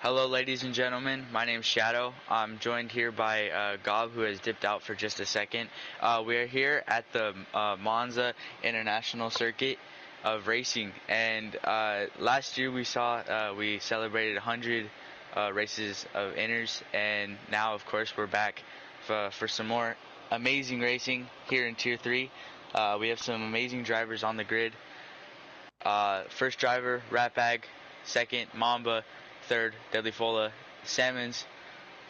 Hello, ladies and gentlemen. My name's Shadow. I'm joined here by Gob, who has dipped out for just a second. We are here at the Monza International Circuit of racing, and last year we celebrated 100 races of inners, and now, of course, we're back for some more amazing racing here in Tier 3. We have some amazing drivers on the grid. First driver, Ratbag. Second, Mamba. Third, Deadly Fola. Salmons.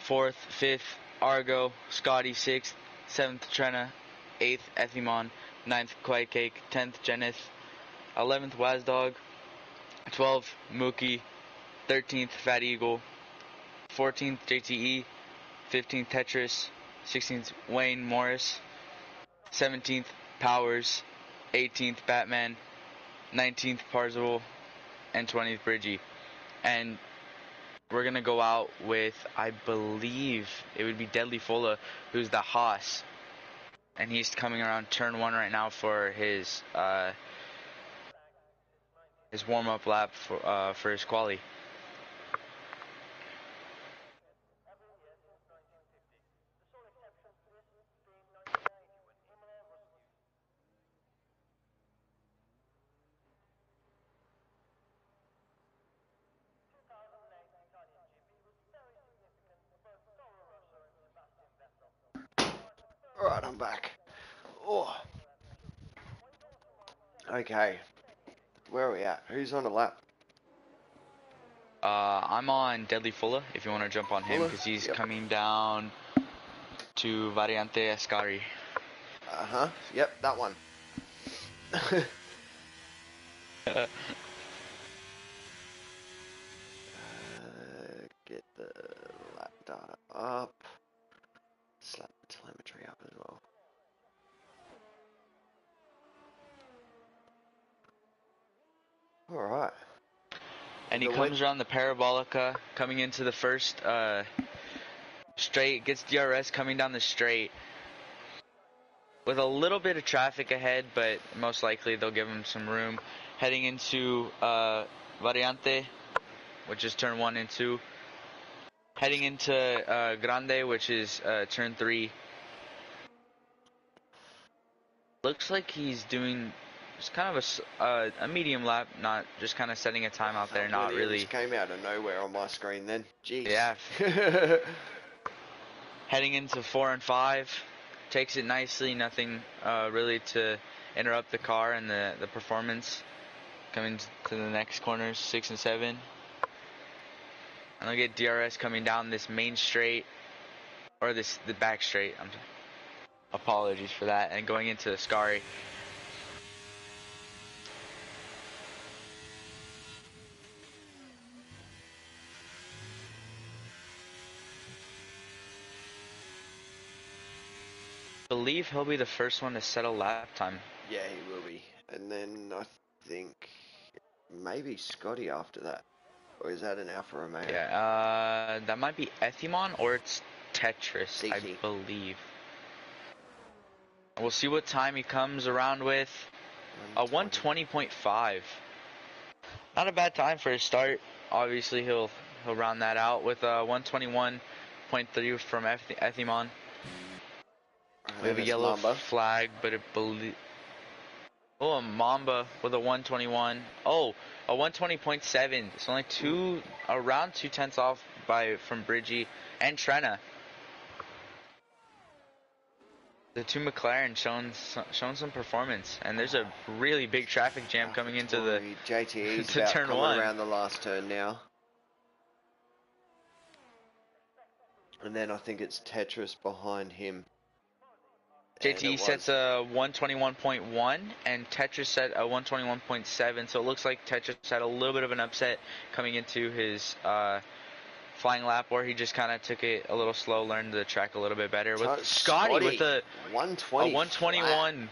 Fourth, fifth, Argo. Scotty. Sixth, seventh, Trena. Eighth, Ethimon. Ninth, Quiet Cake. 10th, Jenith. 11th, Wazdog. 12th, Mookie. 13th, Fat Eagle. 14th, JTE. 15th, Tetris. 16th, Wayne Morris. 17th, Powers. 18th, Batman. 19th, Parzival. And 20th, Bridgie. And we're going to go out with, I believe, it would be Deadly Fola, who's the Haas. And he's coming around turn 1 right now for his warm-up lap for his quali. Alright, I'm back. Oh. Okay. Where are we at? Who's on the lap? I'm on Deadly Fola, if you want to jump on him, because he's coming down to Variante Ascari. Uh-huh. Yep, that one. Get the lap data up. Slap the telemetry up as well. Alright. And he comes around the Parabolica, coming into the first straight, gets DRS coming down the straight. With a little bit of traffic ahead, but most likely they'll give him some room. Heading into Variante, which is turn 1 and 2. Heading into Grande, which is turn 3. Looks like he's doing just kind of a medium lap, not just kind of setting a time out there, not really. Just came out of nowhere on my screen then. Jeez. Yeah. Heading into 4 and 5. Takes it nicely, nothing really to interrupt the car and the performance. Coming to the next corners, 6 and 7. And I'll get DRS coming down this main straight, or the back straight. Apologies for that. And going into Ascari. I believe he'll be the first one to settle lap time. Yeah, he will be. And then I think maybe Scotty after that. Or is that an Alfa Romeo? Yeah, that might be Ethimon or it's Tetris, I believe. We'll see what time he comes around with. A 120.5. Not a bad time for his start. Obviously, he'll round that out with a 121.3 from Ethimon. We have a yellow flag, but it oh, a Mamba with a 121. Oh, a 120.7. It's only around 2/10 off from Bridgie and Trena. The two McLaren showing some performance, and there's a really big traffic jam coming into the JTE's to turn 1 around the last turn now. And then I think it's Tetris behind him. JTE sets a 121.1 and Tetris set a 121.7, so it looks like Tetris had a little bit of an upset coming into his flying lap, where he just kind of took it a little slow, learned the track a little bit better. With Scotty with a 121.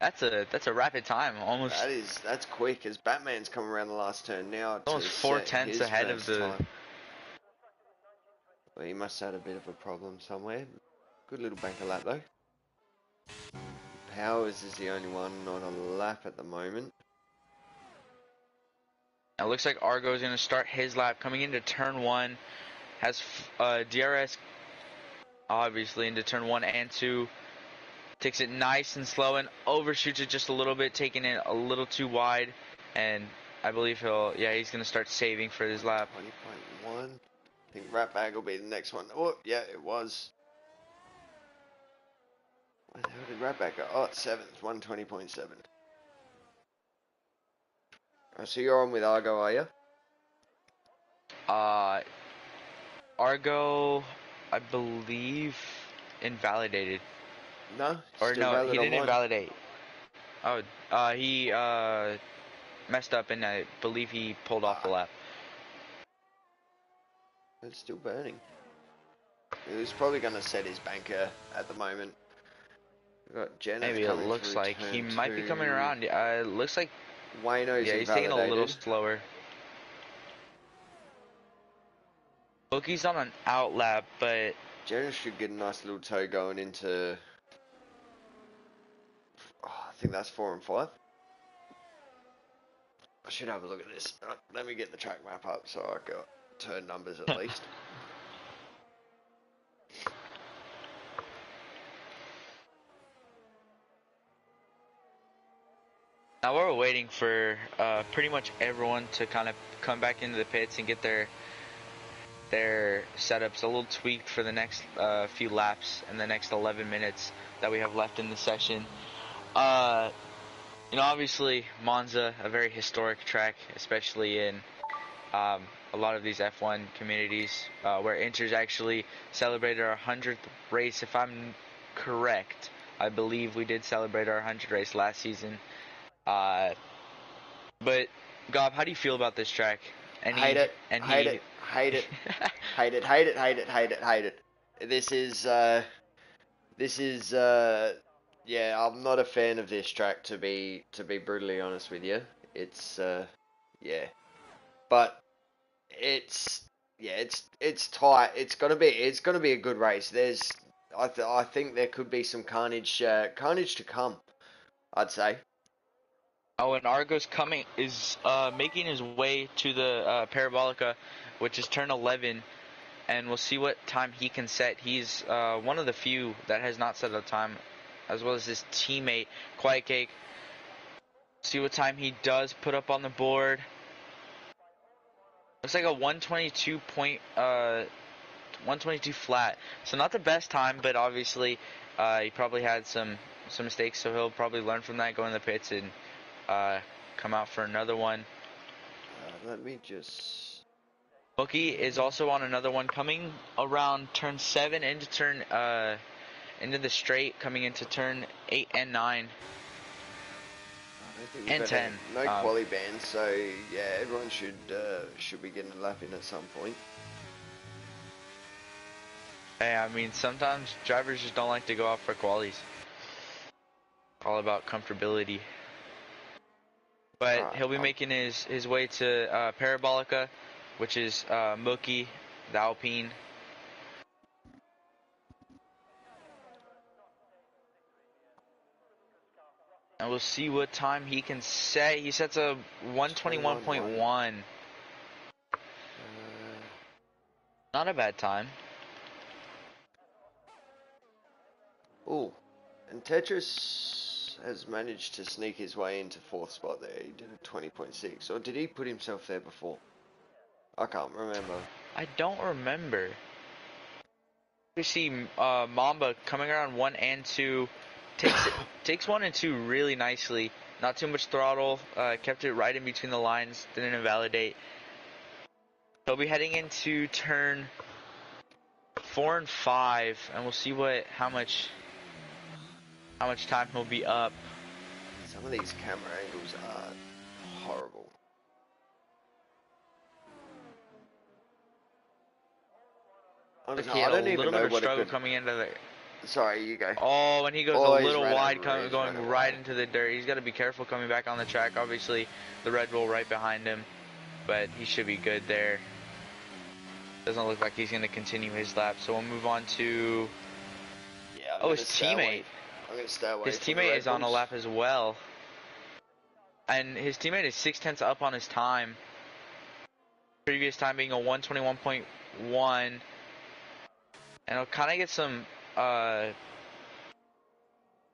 That's a rapid time, almost. That's quick, as Batman's coming around the last turn now. Almost 4/10 ahead of the time. Well, he must have had a bit of a problem somewhere. Good little banker lap though. Powers is the only one on a lap at the moment. It looks like Argo is going to start his lap coming into turn 1. Has DRS obviously into turn 1 and 2. Takes it nice and slow and overshoots it just a little bit, taking it a little too wide. And I believe he's going to start saving for his lap. 20.1. I think Ratbag will be the next one. Oh, yeah, it was. Where the hell did Ratbag go? Oh, it's 7th, 120.7. So you're on with Argo, are you? Argo, I believe, invalidated. No? Or Still no, valid he didn't online? invalidate. Oh, he messed up and I believe he pulled off the lap. It's still burning. He's probably going to set his banker at the moment. We've got Jenna Maybe it coming looks through like he turn might be 2. coming around. It looks like Wayno's he's taking a little invalidated. slower. Bookie's on an out lap, but Jenna should get a nice little toe going into... Oh, I think that's 4 and 5. I should have a look at this. Let me get the track map up so I got turn numbers at least. now we're waiting for pretty much everyone to kind of come back into the pits and get their setups a little tweaked for the next few laps and the next 11 minutes that we have left in the session. Obviously Monza, a very historic track, especially in a lot of these F1 communities, where Inter's actually celebrated our 100th race. If I'm correct, I believe we did celebrate our 100th race last season. But Gob, how do you feel about this track? Hate it. This is yeah, I'm not a fan of this track to be brutally honest with you. It's yeah. But it's tight. It's gonna be a good race. I think there could be some carnage to come, I'd say. Oh, and Argo's making his way to the Parabolica, which is turn 11, and we'll see what time he can set. He's one of the few that has not set a time, as well as his teammate, Quiet Cake. See what time he does put up on the board. Looks like a 122 flat. So not the best time, but obviously he probably had some mistakes, so he'll probably learn from that, go in the pits, and come out for another one. Let me just... Bookie is also on another one, coming around turn 7 into the straight, coming into turn 8 and 9. And 10. No quali bands, so yeah, everyone should be getting a lap in at some point. Hey, I mean, sometimes drivers just don't like to go out for qualies. All about comfortability. But he'll be making his way to Parabolica, which is Mookie, the Alpine. And we'll see what time he can set. He sets a 121.1. Not a bad time. Oh, and Tetris has managed to sneak his way into 4th spot there. He did a 20.6. Or did he put himself there before? I can't remember. I don't remember. You see Mamba coming around 1 and 2. Takes 1 and 2 really nicely. Not too much throttle. Kept it right in between the lines. Didn't invalidate. He'll be heading into turn 4 and 5, and we'll see how much time he'll be up. Some of these camera angles are horrible. Okay, I don't even know what struggle coming into the... Sorry, you go. Oh, and he goes a little wide, going right into the dirt. He's got to be careful coming back on the track. Obviously, the Red Bull right behind him, but he should be good there. Doesn't look like he's going to continue his lap, so we'll move on to... Yeah, his teammate. I'm going to stay away. His teammate is on a lap as well. And his teammate is 0.6 up on his time. Previous time being a 121.1. And he'll kind of get some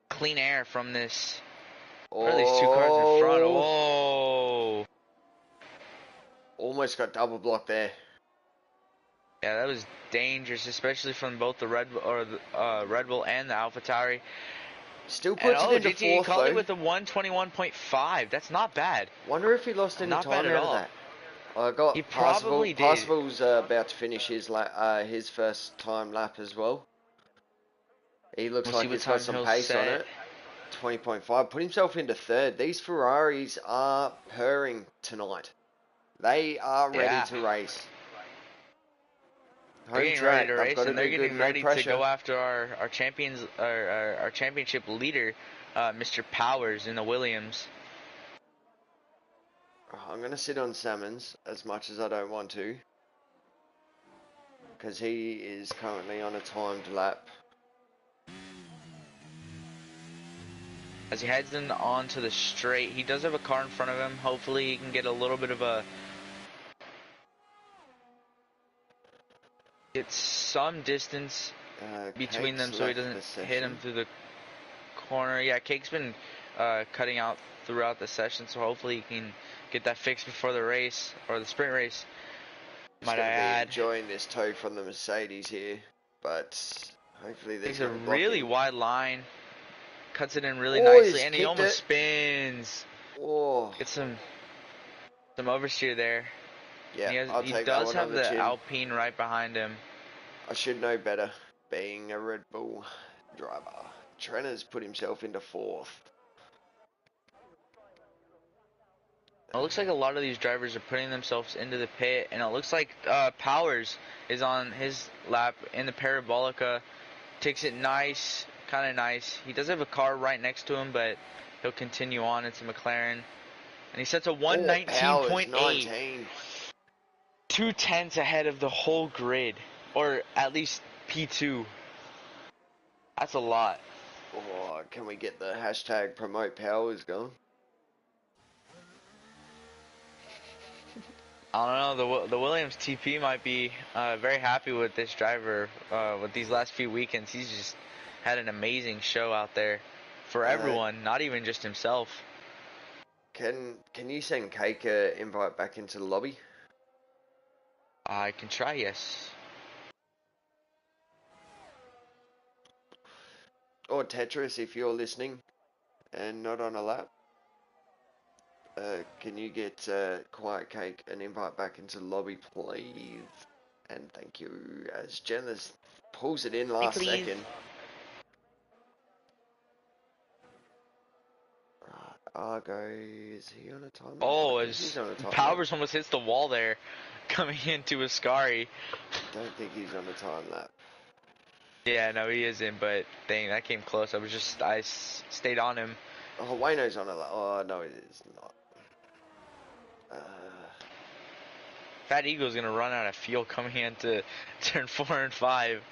clean air from this. What are these two cars in front? Oh! Almost got double blocked there. Yeah, that was dangerous, especially from both the Red Bull and the AlphaTauri. Still puts it into GT fourth called though. it with a 121.5. That's not bad. Wonder if he lost any Not time bad at out of all. that. I got He Parsifal. probably did. Parsifal's about to finish his first time lap as well. He looks like he's got some pace on it. 20.5. Put himself into third. These Ferraris are purring tonight. They are ready to race. They're getting ready to race, and they're getting ready to go after our champions, our championship leader, Mr. Powers in the Williams. I'm going to sit on Salmons as much as I don't want to, because he is currently on a timed lap. As he heads in onto the straight, he does have a car in front of him. Hopefully he can get a little bit of get some distance between them so he doesn't hit him through the corner. Yeah, Cake's been cutting out throughout the session, so hopefully he can get that fixed before the race, or the sprint race. Might I add. Enjoying this tow from the Mercedes here, but hopefully there's a really wide line. Cuts it in really nicely, and he almost spins. Oh. Get some oversteer there. Yeah, he does have the Alpine right behind him. I should know better, being a Red Bull driver. Trenner's put himself into fourth. It looks like a lot of these drivers are putting themselves into the pit, and it looks like Powers is on his lap in the Parabolica. Takes it nice. Kind of nice. He does have a car right next to him, but he'll continue on. It's a McLaren. And he sets a 119.8. 2/10 ahead of the whole grid. Or at least P2. That's a lot. Oh, can we get the hashtag promote Powers going? I don't know. The Williams TP might be very happy with this driver with these last few weekends. He's just had an amazing show out there for everyone, not even just himself. Can you send Cake an invite back into the lobby? I can try, yes. Or Tetris, if you're listening and not on a lap. Can you get Quiet Cake an invite back into the lobby, please? And thank you. As Jenners pulls it in last second. Argo, is he on a time? Oh, he's on a time Powers almost hits the wall there, coming into Ascari. Don't think he's on a time lap. Yeah, no, he isn't, but dang, that came close. I stayed on him. Oh, Wayno's on a lap. Oh, no, it is not. Fat Eagle's gonna run out of fuel coming into turn 4 and 5.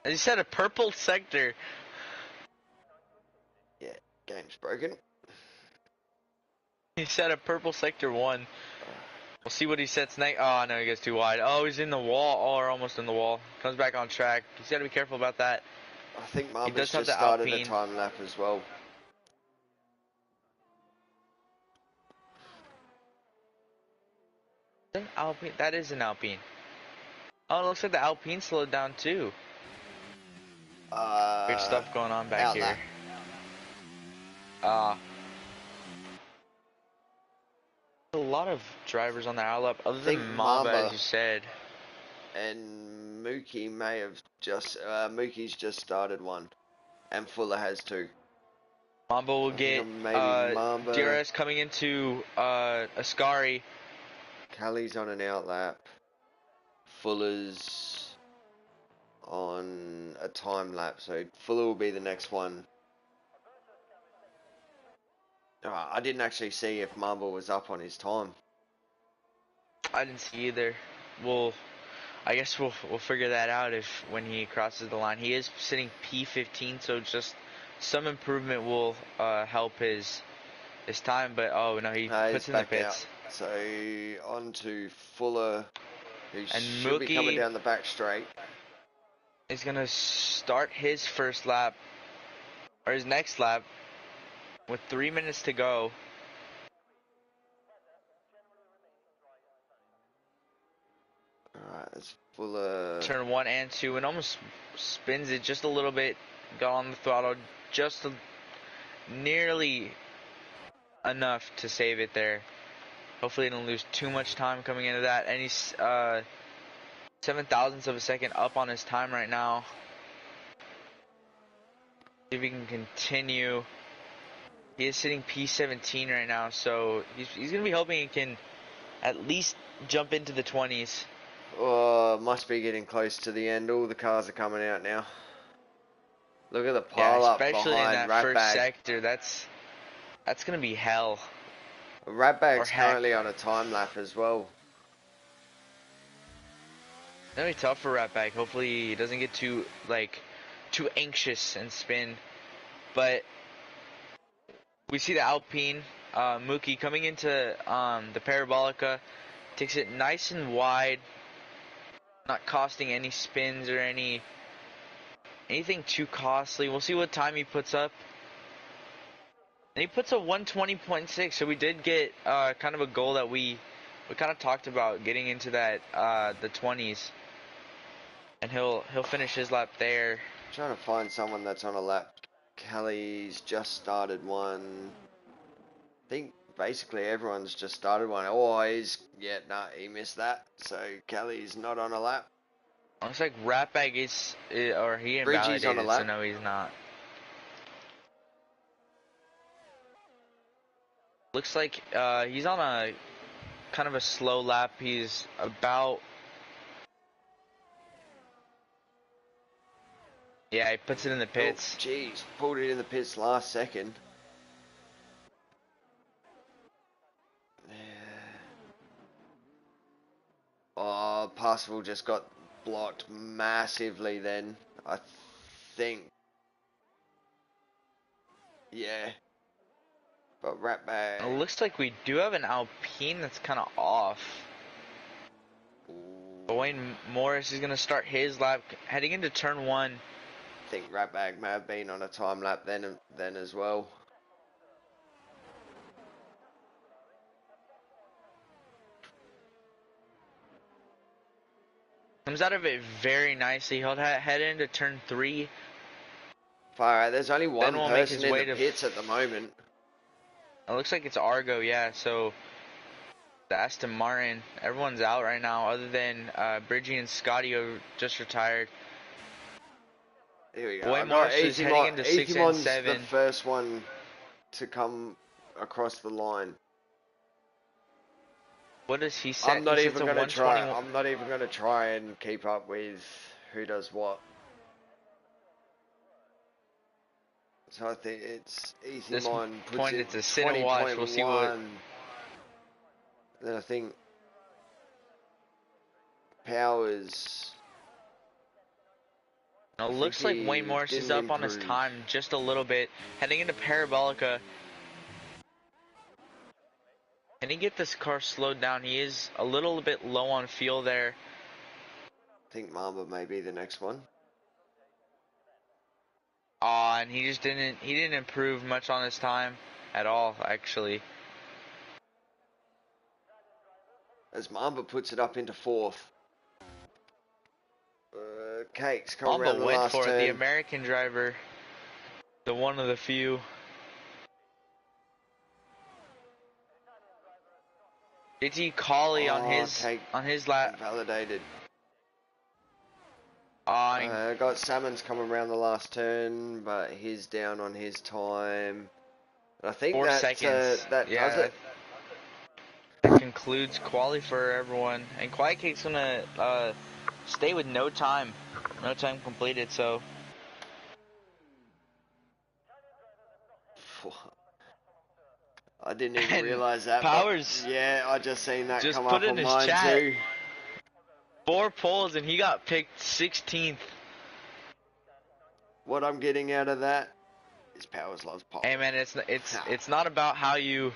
As he said, a purple sector. Yeah, game's broken. He set a purple sector 1. We'll see what he sets next. Oh, no, he gets too wide. Oh, he's in the wall. Oh, or almost in the wall. Comes back on track. He's got to be careful about that. I think Mamba's just started a time lap as well. Alpine. That is an Alpine. Oh, it looks like the Alpine slowed down too. Weird stuff going on back here. A lot of drivers on the outlap, other than Mamba, as you said. And Mookie may have just Mookie's just started one, and Fuller has 2. Mamba will get DRS coming into Ascari. Kelly's on an outlap. Fuller's on a time lap, so Fuller will be the next one. I didn't actually see if Mamba was up on his time. I didn't see either. I guess we'll figure that out when he crosses the line. He is sitting P15, so just some improvement will help his time. But oh no, he puts in the pits. So on to Fuller, who And should be coming Mookie down the back straight. is going to start his first lap, or his next lap, with 3 minutes to go. Alright, it's Fuller. Turn 1 and 2, and almost spins it just a little bit. Got on the throttle just nearly enough to save it there. Hopefully he didn't lose too much time coming into that. And he's 7 thousandths of a second up on his time right now. See if he can continue. He is sitting P17 right now, so he's going to be hoping he can at least jump into the 20s. Oh, must be getting close to the end. All the cars are coming out now. Look at the Yeah, pile up especially in behind that first Ratbag. sector. That's going to be hell. Ratbag's heck. currently on a time lap as well. It's going to be tough for Ratbag. Hopefully he doesn't get too anxious and spin. But we see the Alpine, Mookie coming into the Parabolica, takes it nice and wide, not costing any spins or anything too costly. We'll see what time he puts up. And he puts a 120.6, so we did get kind of a goal that we kind of talked about, getting into that the 20s. And he'll finish his lap there. I'm trying to find someone that's on a lap. Kelly's just started one. I think basically everyone's just started one. Oh, he missed that. So Kelly's not on a lap. Looks like Ratbag is, or he Bridgie's on a invalidated, lap. so no, he's not. Looks like he's on a kind of a slow lap. He's about, yeah, he puts it in the pits. Oh, jeez, pulled it in the pits last second. Oh, Parsifal just got blocked massively then, I think. Yeah. But Ratbag. It looks like we do have an Alpine that's kind of off. Wayne Morris is going to start his lap heading into turn 1. I think Ratbag may have been on a time lap then as well. Comes out of it very nicely. He'll head into turn 3. Far out. There's only one Then we'll make person his in way the to pits at the moment. It looks like it's Argo, yeah. So the Aston Martin, everyone's out right now other than Bridgie and Scotty, who just retired. Here we go. Wayne Morris is heading into 6 and 7. The first one to come across the line. What does he say? I'm not even going to try. I'm not even going to try and keep up with who does what. So I think it's Easy This Mon puts point, it it's a sit and watch. We'll see what. Then I think Powers. It looks like Wayne Morris is up on his time just a little bit. Heading into Parabolica. Can he get this car slowed down? He is a little bit low on fuel there. I think Mamba may be the next one. And he didn't improve much on his time at all, actually. As Mamba puts it up into 4th. Cakes come Mamba around the went last for turn. it, the American driver. The one of the few. JT Colley on his lap. Validated. Oh, Got Salmons coming around the last turn, but he's down on his time. And I think 4 seconds. That does it. That concludes quali for everyone. And Quiet Cake's gonna stay with no time completed. So I didn't even realize that. Powers, yeah, I just seen that just come put up in on his mine chat. too. 4 poles and he got picked 16th. What I'm getting out of that is Powers loves pole. Hey man, it's not about how you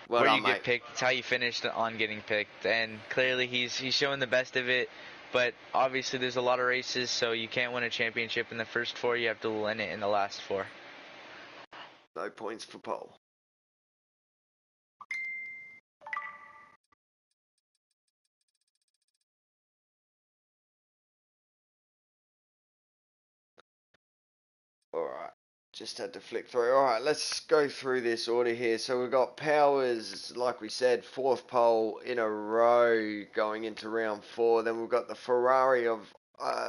Well where done, you mate. get picked. It's how you finished on getting picked. And clearly he's showing the best of it. But obviously there's a lot of races, so you can't win a championship in the first 4. You have to win it in the last 4. No points for pole. Alright, just had to flick through. Alright, let's go through this order here. So we've got Powers, like we said, 4th pole in a row going into round 4. Then we've got the Ferrari of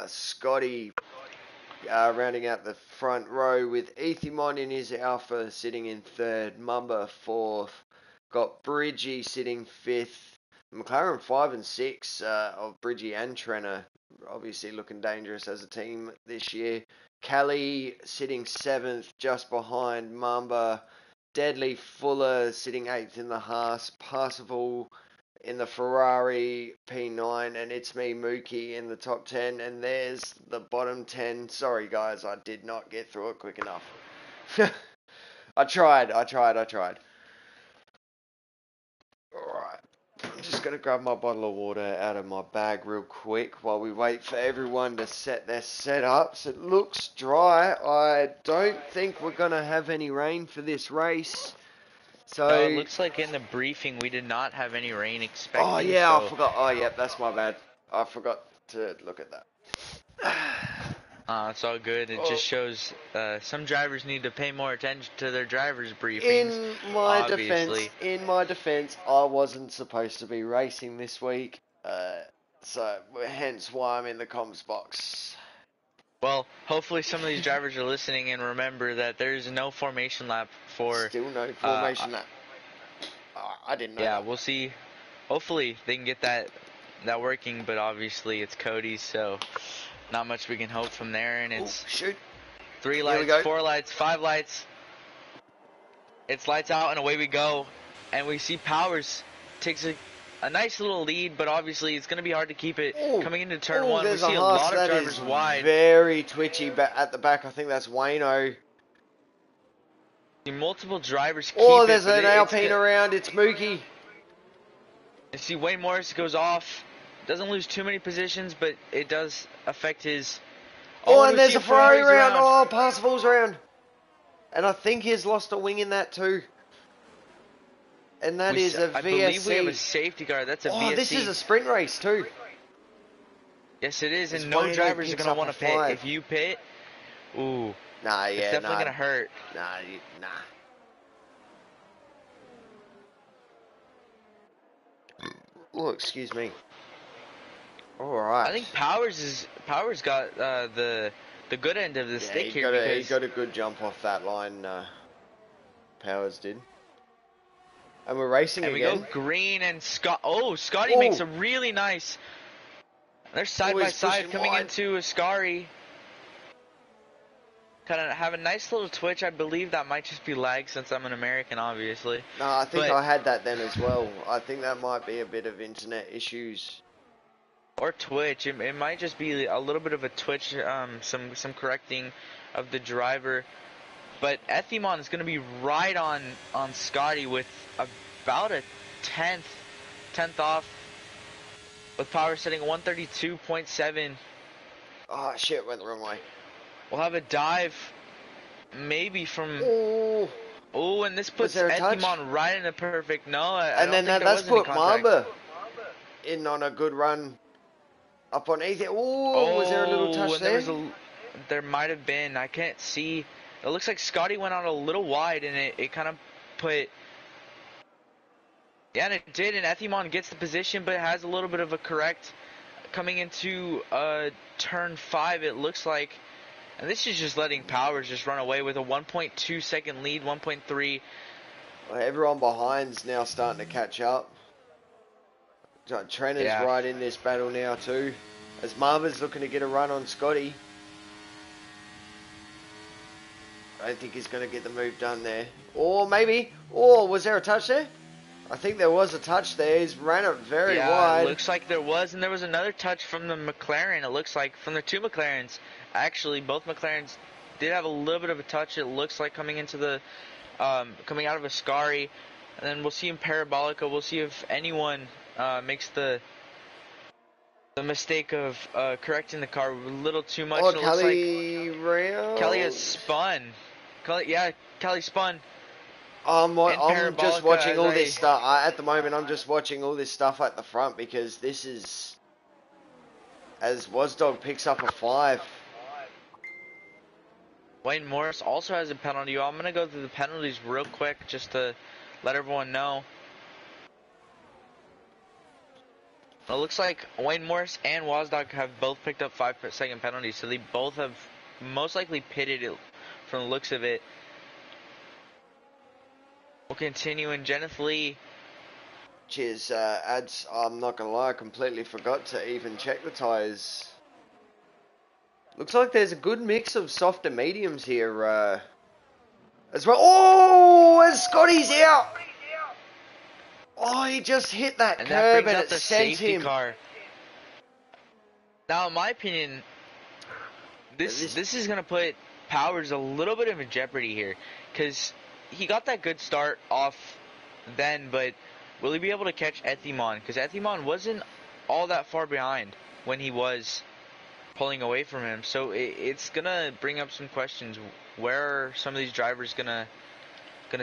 Scotty rounding out the front row with Ethimon in his Alpha sitting in 3rd, Mumba 4th, got Bridgie sitting 5th, McLaren 5 and 6 of Bridgie and Trenner obviously looking dangerous as a team this year. Kelly sitting 7th, just behind Mamba. Deadly Fuller sitting 8th in the Haas. Parsifal in the Ferrari P9. And it's me, Mookie, in the top 10. And there's the bottom 10. Sorry, guys, I did not get through it quick enough. I tried. Alright. I'm just going to grab my bottle of water out of my bag real quick while we wait for everyone to set their setups. It looks dry. I don't think we're going to have any rain for this race. So, No, it looks like in the briefing we did not have any rain expecting. oh yeah, so, I forgot. Oh yeah, that's my bad. I forgot to look at that. it's all good. It just shows some drivers need to pay more attention to their drivers' briefings. In my defense, I wasn't supposed to be racing this week, so hence why I'm in the comms box. Well, hopefully some of these drivers are listening and remember that there is no formation lap for. Still no formation lap. I didn't know. Yeah, that. we'll see. Hopefully they can get that working, but obviously it's Cody's, so not much we can hope from there. And it's shoot. 3 lights, 4 lights, 5 lights. It's lights out and away we go. And we see Powers takes a nice little lead, but obviously it's going to be hard to keep it. Coming into turn 1, we see a lot of drivers wide. Very twitchy at the back. I think that's Wayno. See multiple drivers keep it. There's an Alpine around. It's Mookie. You see Wayne Morris goes off. Doesn't lose too many positions, but it does affect his... and there's a Ferrari round. Parsifal's round. And I think he's lost a wing in that too. And that is a VSC. I believe we have a safety car. That's a VSC. This is a sprint race too. Yes, it is. And no drivers are going to want to pit. If you pit, it's definitely going to hurt. Nah. Oh, excuse me. All right. I think Powers got the good end of the stick here. He got a good jump off that line. Powers did. And we're racing again. And we go green and Scotty makes a really nice. They're side by side coming into Ascari. Kind of have a nice little twitch. I believe that might just be lag since I'm an American, obviously. No, I think I had that then as well. I think that might be a bit of internet issues. Or twitch. It might just be a little bit of a twitch, some correcting of the driver. But Ethimon is going to be right on Scotty with about a tenth off. With power setting 132.7. Oh shit, went the wrong way. We'll have a dive, maybe from. And this puts Ethimon right in a perfect. No, and then that's put Mamba in on a good run. Up on Ethan. Was there a little touch there? There might have been. I can't see. It looks like Scotty went out a little wide, and it kind of put. Yeah, and it did, and Ethimon gets the position, but has a little bit of a correct coming into turn 5. It looks like. And this is just letting Powers just run away with a 1.2 second lead, 1.3. Well, everyone behind's now starting to catch up. Trenner's right in this battle now too. As Marvin's looking to get a run on Scotty. I don't think he's going to get the move done there. Or maybe. Was there a touch there? I think there was a touch there. He's ran it very wide. It looks like there was. And there was another touch from the McLaren. It looks like from the 2 McLarens. Actually, both McLarens did have a little bit of a touch. It looks like coming into the, coming out of Ascari. and then we'll see in Parabolica. We'll see if anyone makes the mistake of correcting the car a little too much. Oh, It looks like Kelly has round. spun. Kelly spun in I'm just Parabolica watching as all this I. stuff. At the moment, I'm just watching all this stuff at the front because this is as Wasdog picks up a 5. Wayne Morris also has a penalty. I'm going to go through the penalties real quick just to let everyone know. It looks like Wayne Morris and Wasdog have both picked up 5-second penalties, so they both have most likely pitted it from the looks of it. We'll continue, and Jennifer Lee. Cheers, ads. I'm not gonna lie, I completely forgot to even check the tyres. Looks like there's a good mix of soft and mediums here as well. Oh, and Scotty's out. Oh, he just hit that And that curb brings and out it the sent safety him. car. Now, in my opinion, this is going to put Powers a little bit of a jeopardy here, because he got that good start off then, but will he be able to catch Ethimon? Because Ethimon wasn't all that far behind when he was pulling away from him, so it's going to bring up some questions. Where are some of these drivers gonna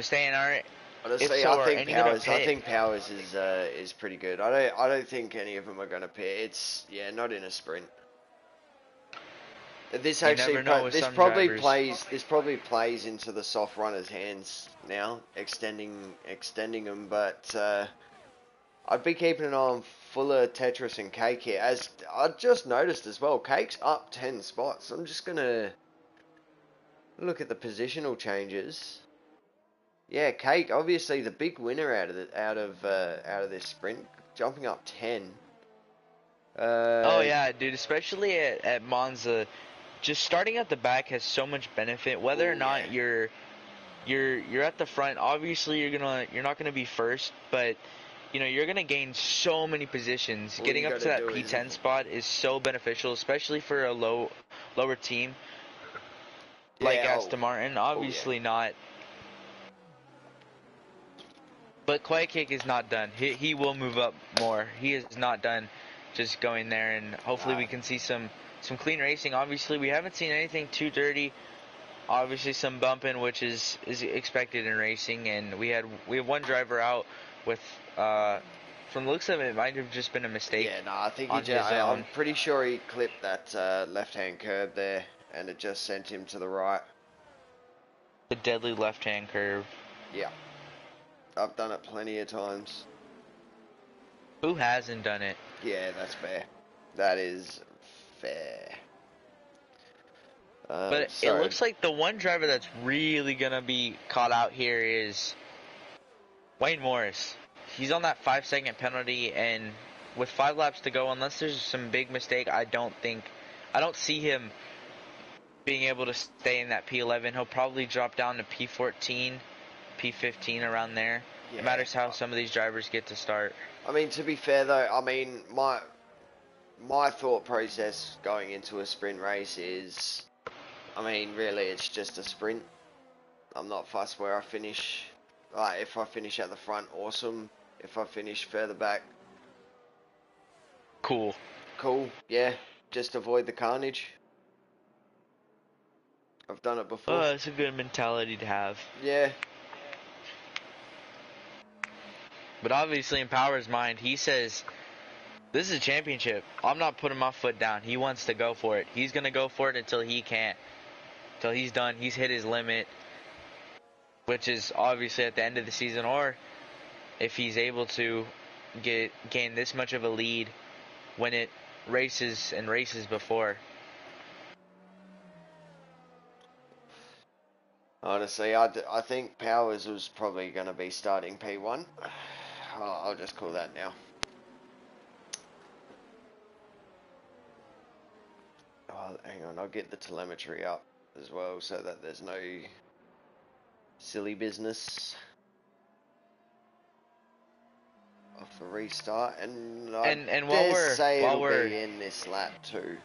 stay in? If Honestly, so, are any gonna pit? I think Powers is pretty good. I don't think any of them are gonna pit. It's not in a sprint. This You actually never know with this some probably drivers. plays into the soft runner's hands now, extending them. But I'd be keeping an eye on Fuller, Tetris, and Cake here. As I just noticed as well, Cake's up 10 spots. I'm just gonna look at the positional changes. Yeah, Cake obviously the big winner out of this sprint, jumping up 10. Oh yeah, dude, especially at Monza, just starting at the back has so much benefit. Whether or not yeah. you're at the front, obviously you're not gonna be first, but you're gonna gain so many positions. All Getting you up to gotta that do P10 spot is so beneficial, especially for a lower team like yeah, Aston Martin. yeah. Obviously not. But Quiet Cake is not done. He will move up more. He is not done just going there, and hopefully we can see some clean racing. Obviously, we haven't seen anything too dirty. Obviously, some bumping, which is expected in racing, and we have one driver out with from the looks of it, it might have just been a mistake. Yeah, no, I think on his own. I'm pretty sure he clipped that left-hand curb there, and it just sent him to the right. The deadly left-hand curve. Yeah, I've done it plenty of times. Who hasn't done it? Yeah, that's fair. That is fair. But it looks like the one driver that's really gonna be caught out here is Wayne Morris. He's on that 5-second penalty, and with 5 laps to go, unless there's some big mistake, I don't see him being able to stay in that P11. He'll probably drop down to P14, P15, around there. Yeah. It matters how some of these drivers get to start. I mean, to be fair though, I mean my thought process going into a sprint race is, I mean, really it's just a sprint. I'm not fussed where I finish. Like, if I finish at the front, awesome. If I finish further back, cool. Yeah, just avoid the carnage. I've done it before. Oh, it's a good mentality to have. Yeah. But obviously in Power's mind, he says, this is a championship. I'm not putting my foot down. He wants to go for it. He's going to go for it until he can't. Until he's done. He's hit his limit. Which is obviously at the end of the season. Or if he's able to gain this much of a lead when it races and races before. Honestly, I think Powers was probably going to be starting P1. I'll just call that now. Oh, hang on, I'll get the telemetry up as well so that there's no silly business off the restart. And while we're in this lap too.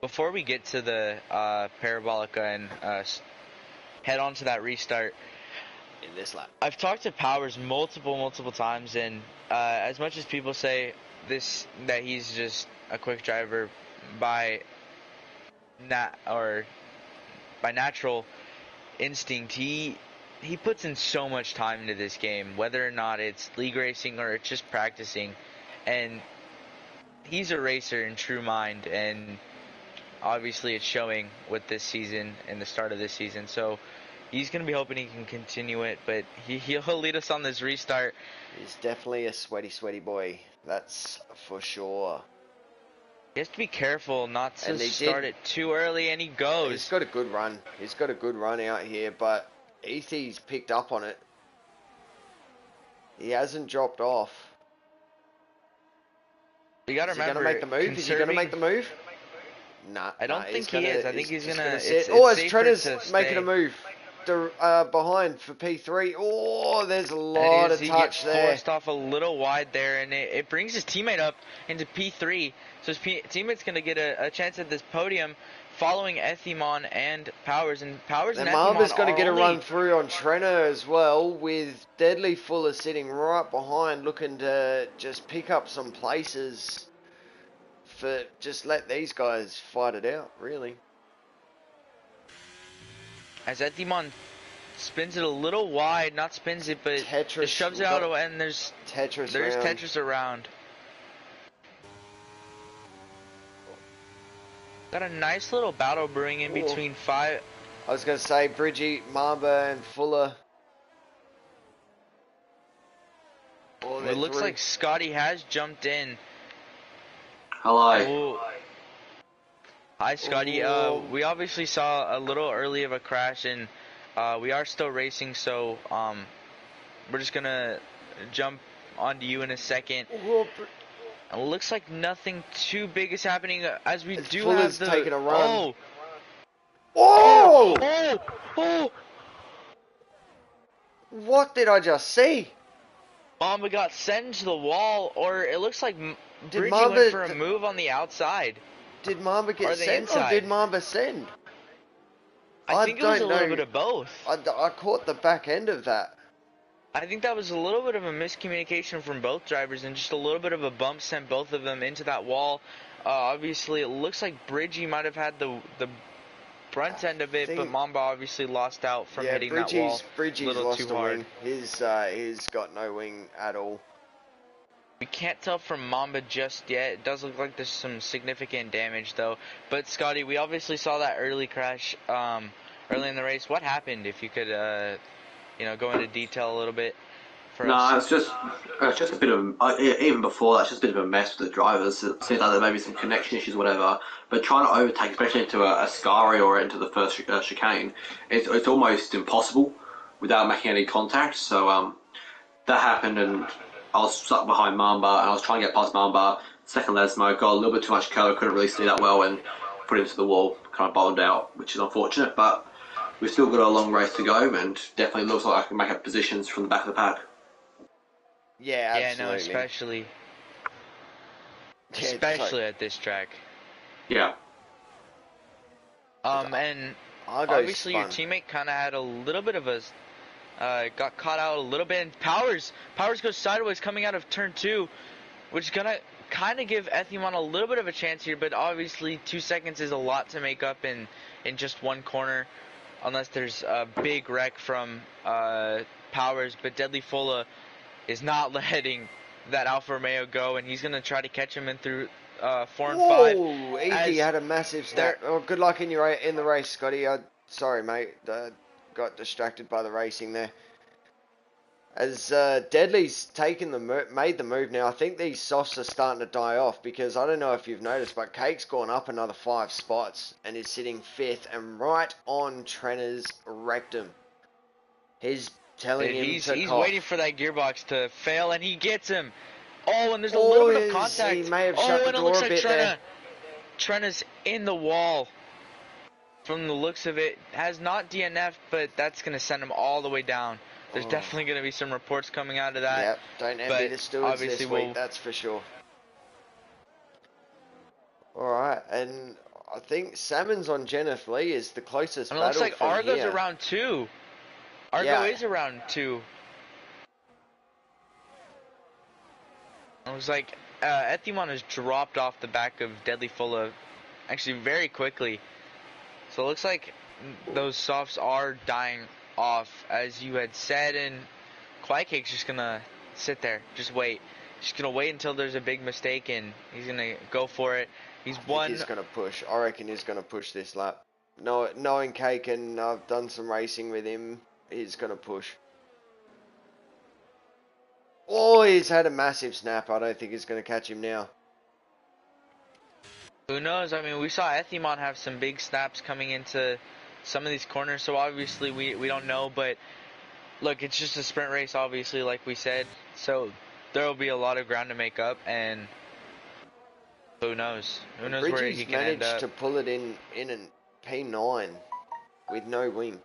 Before we get to the Parabolica and head on to that restart, in this lap. I've talked to Powers multiple times, and as much as people say that he's just a quick driver by by natural instinct, he puts in so much time into this game, whether or not it's league racing or it's just practicing, and he's a racer in true mind, and obviously it's showing with this season and the start of this season. So he's going to be hoping he can continue it, but he'll lead us on this restart. He's definitely a sweaty boy. That's for sure. He has to be careful not to start it too early, and he goes. He's got a good run. He's got a good run out here, but Ethy's picked up on it. He hasn't dropped off. You got to remember, make the move? Is he going to make the move? Nah. I don't think he is. I think he's going to sit. As Trenner's making a move behind for P3. Oh, there's a lot of touch there. He forced off a little wide there, and it brings his teammate up into P3. So his teammate's going to get a chance at this podium following Ethimon and Powers. And Powers and Marva's going to get a run through on Trenner as well, with Deadly Fuller sitting right behind, looking to just pick up some places for just let these guys fight it out, really. As Ethimon spins it a little wide, not spins it, but just shoves it out, and there's Tetris around. Got a nice little battle brewing in between five. I was going to say Bridgie, Mamba, and Fuller. It looks like Scotty has jumped in. Hello. Ooh. Hi, Scotty. We obviously saw a little early of a crash, and we are still racing, so we're just gonna jump onto you in a second. It looks like nothing too big is happening, as we do Fuller's have taking a run. Oh! What did I just see? Mamba got sent to the wall, or it looks like Bridgie went for a move on the outside. Did Mamba get sent, or did Mamba send? I think it was a little bit of both. I caught the back end of that. I think that was a little bit of a miscommunication from both drivers, and just a little bit of a bump sent both of them into that wall. Obviously, it looks like Bridgie might have had the front end of it, but Mamba obviously lost out from hitting that wall. Bridgie's lost a wing. He's got no wing at all. We can't tell from Mamba just yet. It does look like there's some significant damage, though. But, Scotty, we obviously saw that early crash early in the race. What happened, if you could go into detail a little bit for us? It's just a bit of, even before that, it's just a bit of a mess with the drivers. It seems like there may be some connection issues, whatever. But trying to overtake, especially into a Scari or into the first chicane, it's almost impossible without making any contact. So that happened, and I was stuck behind Mamba, and I was trying to get past Mamba. Second lead smoke, got a little bit too much cover, couldn't really see that well, and put it into the wall, kind of bottomed out, which is unfortunate, but we've still got a long race to go, and definitely looks like I can make up positions from the back of the pack. Yeah, absolutely. Yeah, no, especially at this track. Yeah. And obviously your teammate kind of had a little bit of a got caught out a little bit, and Powers goes sideways coming out of turn 2, which is gonna kind of give Ethimon a little bit of a chance here, but obviously 2 seconds is a lot to make up in just one corner, unless there's a big wreck from Powers. But Deadly Fulla is not letting that Alfa Romeo go, and he's gonna try to catch him in through 4 and 5. Whoa, Evie had a massive snap. Oh, good luck in the race, Scotty. Sorry, mate. Got distracted by the racing there. As Deadly's made the move now, I think these softs are starting to die off, because I don't know if you've noticed, but Cake's gone up another 5 spots and is sitting 5th and right on Trenner's rectum. He's telling him to He's waiting for that gearbox to fail, and he gets him. Oh, and there's a little bit of contact. He may have shut the door a bit there. Trenner's in the wall. From the looks of it, has not DNF'd, but that's going to send him all the way down. There's definitely going to be some reports coming out of that. Yep, don't envy the stewards this week, that's for sure. Alright, and I think Salmon's on Jennifer Lee is the closest battle. It looks like Argo's here. around 2. Argo Yeah. is around 2. It was like Ethimon has dropped off the back of Deadly Fulla actually very quickly. So it looks like those softs are dying off, as you had said, and Quiet Cake's just gonna sit there, just wait. Just gonna wait until there's a big mistake, and he's gonna go for it. He's I think won. he's going to push. I reckon he's going to push this lap. Knowing Cake, and I've done some racing with him, he's going to push. Oh, he's had a massive snap. I don't think he's going to catch him now. Who knows? I mean, we saw Ethimon have some big snaps coming into some of these corners, so obviously we don't know, but look, it's just a sprint race, obviously, like we said, so there will be a lot of ground to make up, and who knows? Who knows where he Bridgie's can end managed up. to pull it in a P9 with no wing.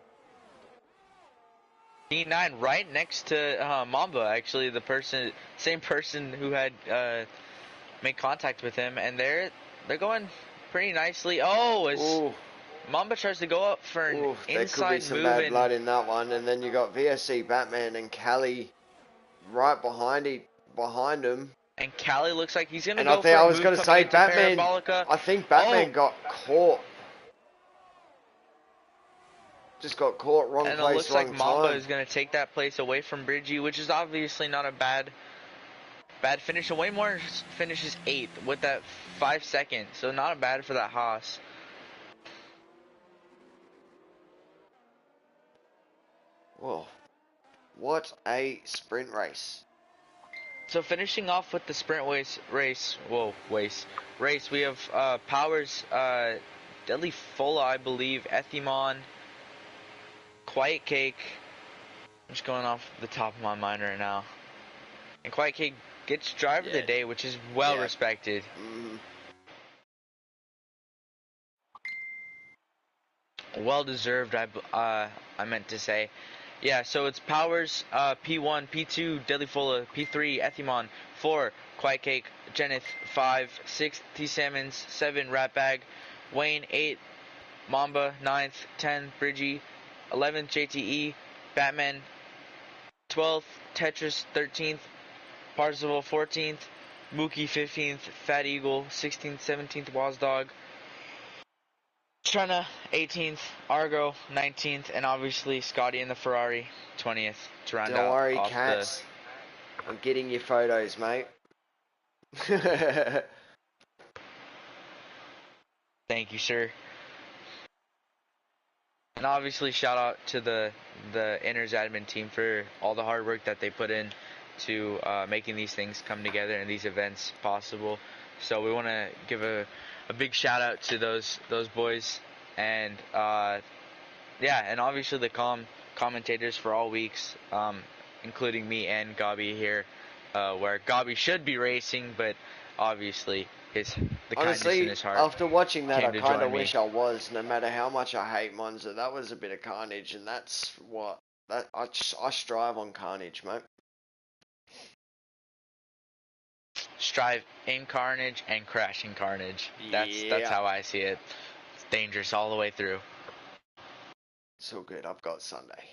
P9 right next to Mamba, actually, same person who had made contact with him, and they're going pretty nicely. Oh, as Ooh, Mamba tries to go up for an ooh, there could be inside some move, bad and blood in that one. And then you got VSC Batman and Callie right behind him. Callie looks like he's gonna And go for a I was move going to coming say into Batman. Parabolica. I think Batman Oh. got caught. Just got caught wrong And it place, looks wrong like Mamba time. is going to take that place away from Bridgie, which is obviously not a bad finish. And Waymore finishes 8th with that 5 seconds, so not bad for that Haas. Whoa. What a sprint race. So finishing off with the sprint race, we have Powers, Deadly Fulla, I believe, Ethimon, Quiet Cake. I'm just going off the top of my mind right now. And Quiet Cake gets driver of the day, which is well respected. Well deserved, I meant to say. Yeah, so it's Powers, P1, P2, Deadly Fulla, P3, Ethimon, 4, Quiet Cake, Jenith, 5, 6, T Salmons, 7, Ratbag, Wayne, 8, Mamba, 9th, 10, Bridgie, 11th, JTE, Batman, 12th, Tetris, 13th, Parzival, 14th, Mookie, 15th, Fat Eagle, 16th, 17th, Wazdog, Trena, 18th, Argo, 19th, and obviously Scotty in the Ferrari, 20th, to round Don't out worry, off Cats. I'm getting your photos, mate. Thank you, sir. And obviously shout out to the Inners admin team for all the hard work that they put in to making these things come together and these events possible. So we want to give a big shout out to those boys, and yeah, and obviously the commentators for all weeks, including me and Gabi here, where Gabi should be racing, but obviously the kindness in his heart. After watching that, I came to kind of join me. wish I was. No matter how much I hate Monza, that was a bit of carnage, and that's what I strive on carnage, mate. Strive in carnage and crash in carnage. That's how I see it. It's dangerous all the way through. It's all good. I've got Sunday.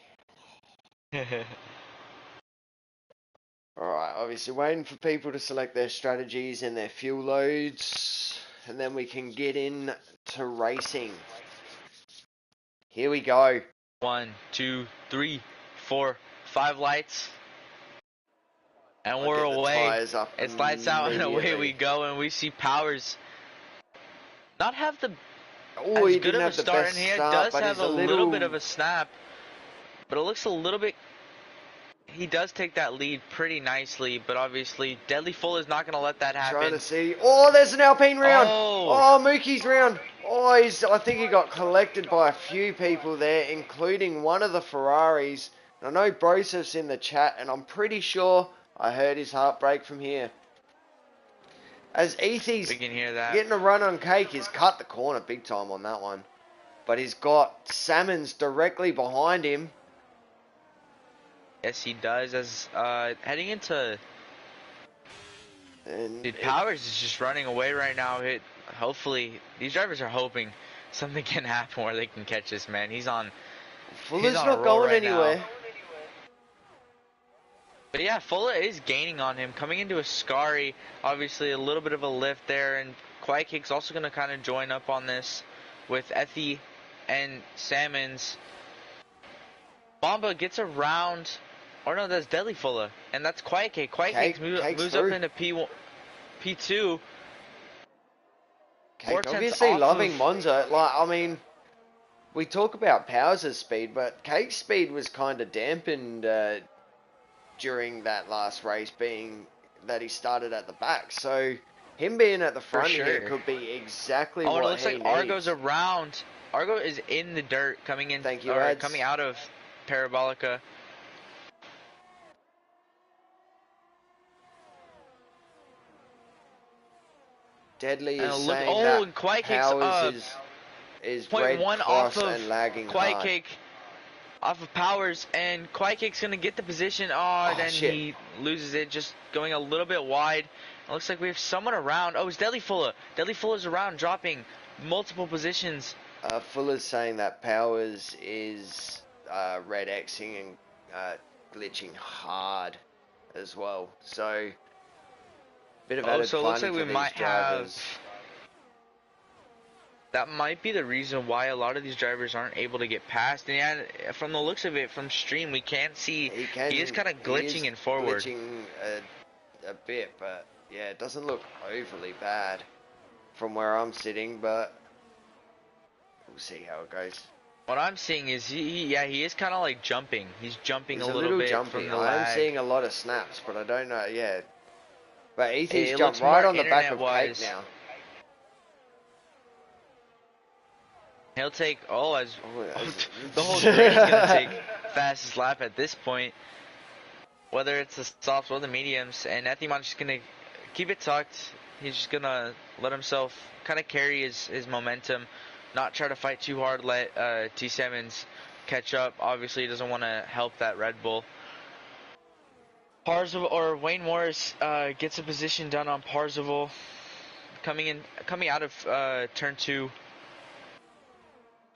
Alright, obviously waiting for people to select their strategies and their fuel loads, and then we can get in to racing. Here we go. 1, 2, 3, 4, 5 lights. And we're away. It's lights out and away we go, and we see Powers not have the as good of a start, and he does have a little bit of a snap, but it looks a little bit. He does take that lead pretty nicely, but obviously Deadly Full is not going to let that happen. Trying to see. Oh, there's an Alpine round. Oh, Mookie's round. Oh, I think he got collected by a few people there, including one of the Ferraris. I know Brosef's in the chat, and I'm pretty sure I heard his heart break from here. As Ethy's getting a run on Cake, he's cut the corner big time on that one. But he's got Salmons directly behind him. Yes, he does. As heading into, dude, Powers is just running away right now. Hopefully, these drivers are hoping something can happen where they can catch this man. He's on. Fuller's not going anywhere. But yeah, Fulla is gaining on him. Coming into a Scary, obviously a little bit of a lift there, and Quiet Cake's also going to kind of join up on this with Ethy and Salmons. Bomba gets around, or no, that's Deadly Fulla, and that's Quiet Cake. Quiet Cake moves up into P2. Cake obviously loving Monza. Like, I mean, we talk about Powers' speed, but Cake's speed was kind of dampened during that last race, being that he started at the back. So him being at the front here could be exactly what he needs. Oh, it looks like Argo's around. Argo is in the dirt coming in, coming out of Parabolica. Deadly is saying that and Quiet Powers is red cross and lagging Quiet hard. Cake off of Powers, and Quiet Cake's going to get the position. Then shit. He loses it, just going a little bit wide. It looks like we have someone around. Oh, it's Deadly Fulla. Deadly Fulla's around, dropping multiple positions. Fuller's saying that Powers is red Xing and glitching hard as well. So, bit of added fun it looks like for we might drivers. That might be the reason why a lot of these drivers aren't able to get past. And yeah, from the looks of it, from stream, we can't see. He is kind of glitching in forward. Glitching a bit, but yeah, it doesn't look overly bad from where I'm sitting, but we'll see how it goes. What I'm seeing is he is kind of like jumping. He's jumping a little bit from the lag. I'm seeing a lot of snaps, but I don't know. Yeah, but Ethy's jumped right on the back of Cake now. He'll take the whole grid is gonna take fastest lap at this point. Whether it's the softs or the mediums, and Ethymon's just gonna keep it tucked. He's just gonna let himself kind of carry his momentum, not try to fight too hard. Let T7s catch up. Obviously, he doesn't want to help that Red Bull. Parzival or Wayne Morris gets a position done on Parzival, coming out of turn 2.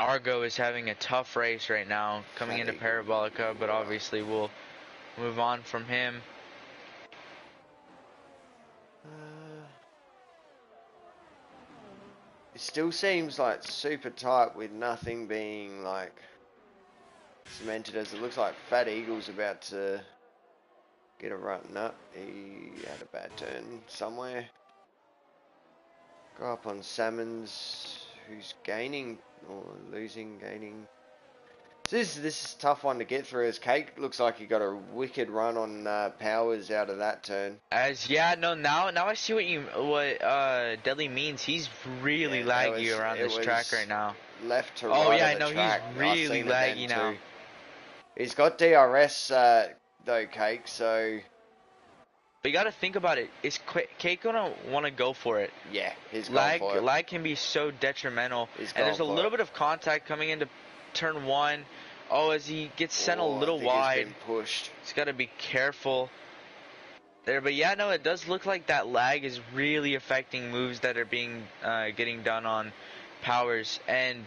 Argo is having a tough race right now, coming into Parabolica, but obviously we'll move on from him. It still seems like super tight with nothing being like cemented, as it looks like Fat Eagle's about to get a run. No, he had a bad turn somewhere. Go up on Salmons, who's gaining or losing, gaining. So this is a tough one to get through, as Cake looks like he got a wicked run on Powers out of that turn. Now I see what Deadly means. He's really laggy around this track right now. Left to right. He's really laggy now. He's got DRS though, Cake, so. But you got to think about it. Is Cake gonna want to go for it? Yeah, he's going for it. Lag can be so detrimental, and there's a little bit of contact coming into turn 1. As he gets sent a little wide. He's been pushed. He's got to be careful there. But yeah, no, it does look like that lag is really affecting moves that are being getting done on Powers. And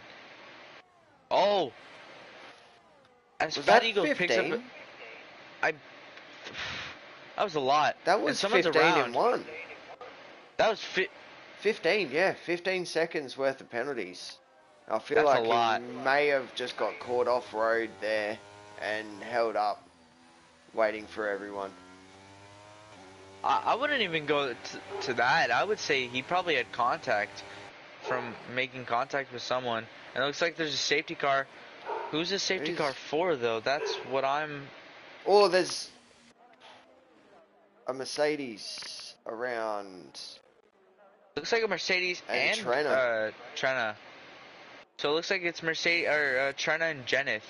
as Fat Eagle picks up, that was a lot. That was 15 in 1. That was 15, yeah. 15 seconds worth of penalties. I feel like he may have just got caught off road there and held up, waiting for everyone. I wouldn't even go to that. I would say he probably had contact from making contact with someone. And it looks like there's a safety car. Who's the safety car for, though? That's what I'm... Oh, there's a Mercedes around. Looks like a Mercedes and Trenna. So it looks like it's Mercedes or Trenna and Jeneth.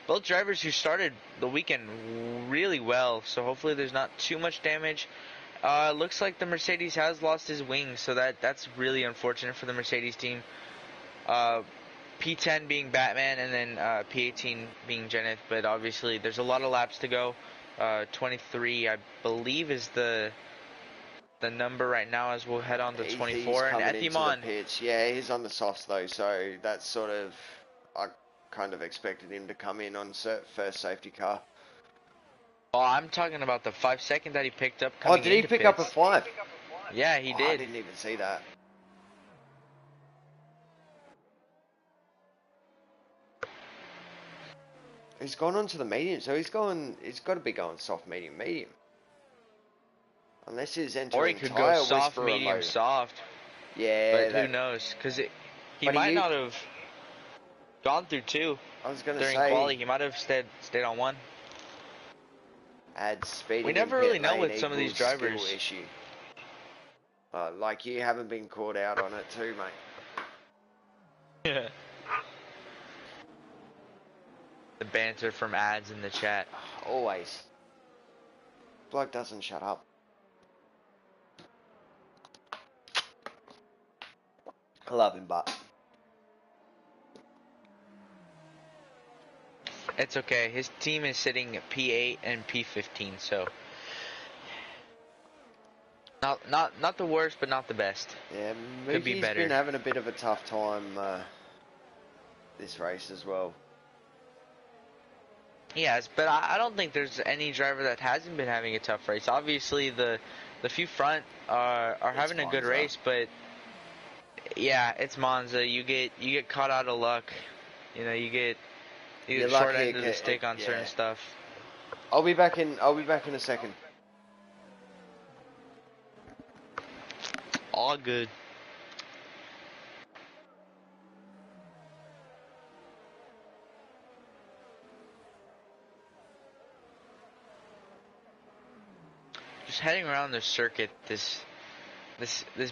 Both drivers who started the weekend really well. So hopefully there's not too much damage. Looks like the Mercedes has lost his wings, so that's really unfortunate for the Mercedes team. P10 being Batman and then P18 being Jeneth, but obviously there's a lot of laps to go. 23, I believe, is the number right now as we'll head on to 24. And Ethymon. Yeah, he's on the softs though, so that's sort of, I kind of expected him to come in on first safety car. Oh, I'm talking about the 5 second that he picked up Oh, coming did he into pick up a pits. 5? Yeah, he I did. didn't even see that. He's gone on to the medium, so he's got to be going soft, medium, medium. Unless he's Or he entering could go tyre soft, whisperer medium, mode. soft. Yeah, But who knows? Because he but might not have gone through 2 I was going to during say, quali. He might have stayed on 1. add speeding We in never pit really know lane with some of these equals skill drivers. issue. Like you haven't been caught out on it too, mate. Yeah. The banter from ads in the chat. Always. Bloke doesn't shut up. I love him, but It's okay. His team is sitting at P8 and P15, so not the worst, but not the best. yeah, Could be Mookie's better. been having a bit of a tough time this race as well. Yes, but I don't think there's any driver that hasn't been having a tough race. Obviously, the few front are having a good Monza. race, but yeah, it's Monza. You get caught out of luck. You know, you get You're short lucky end of the stick on yeah. certain stuff. I'll be back in a second. All good. Just heading around the circuit, this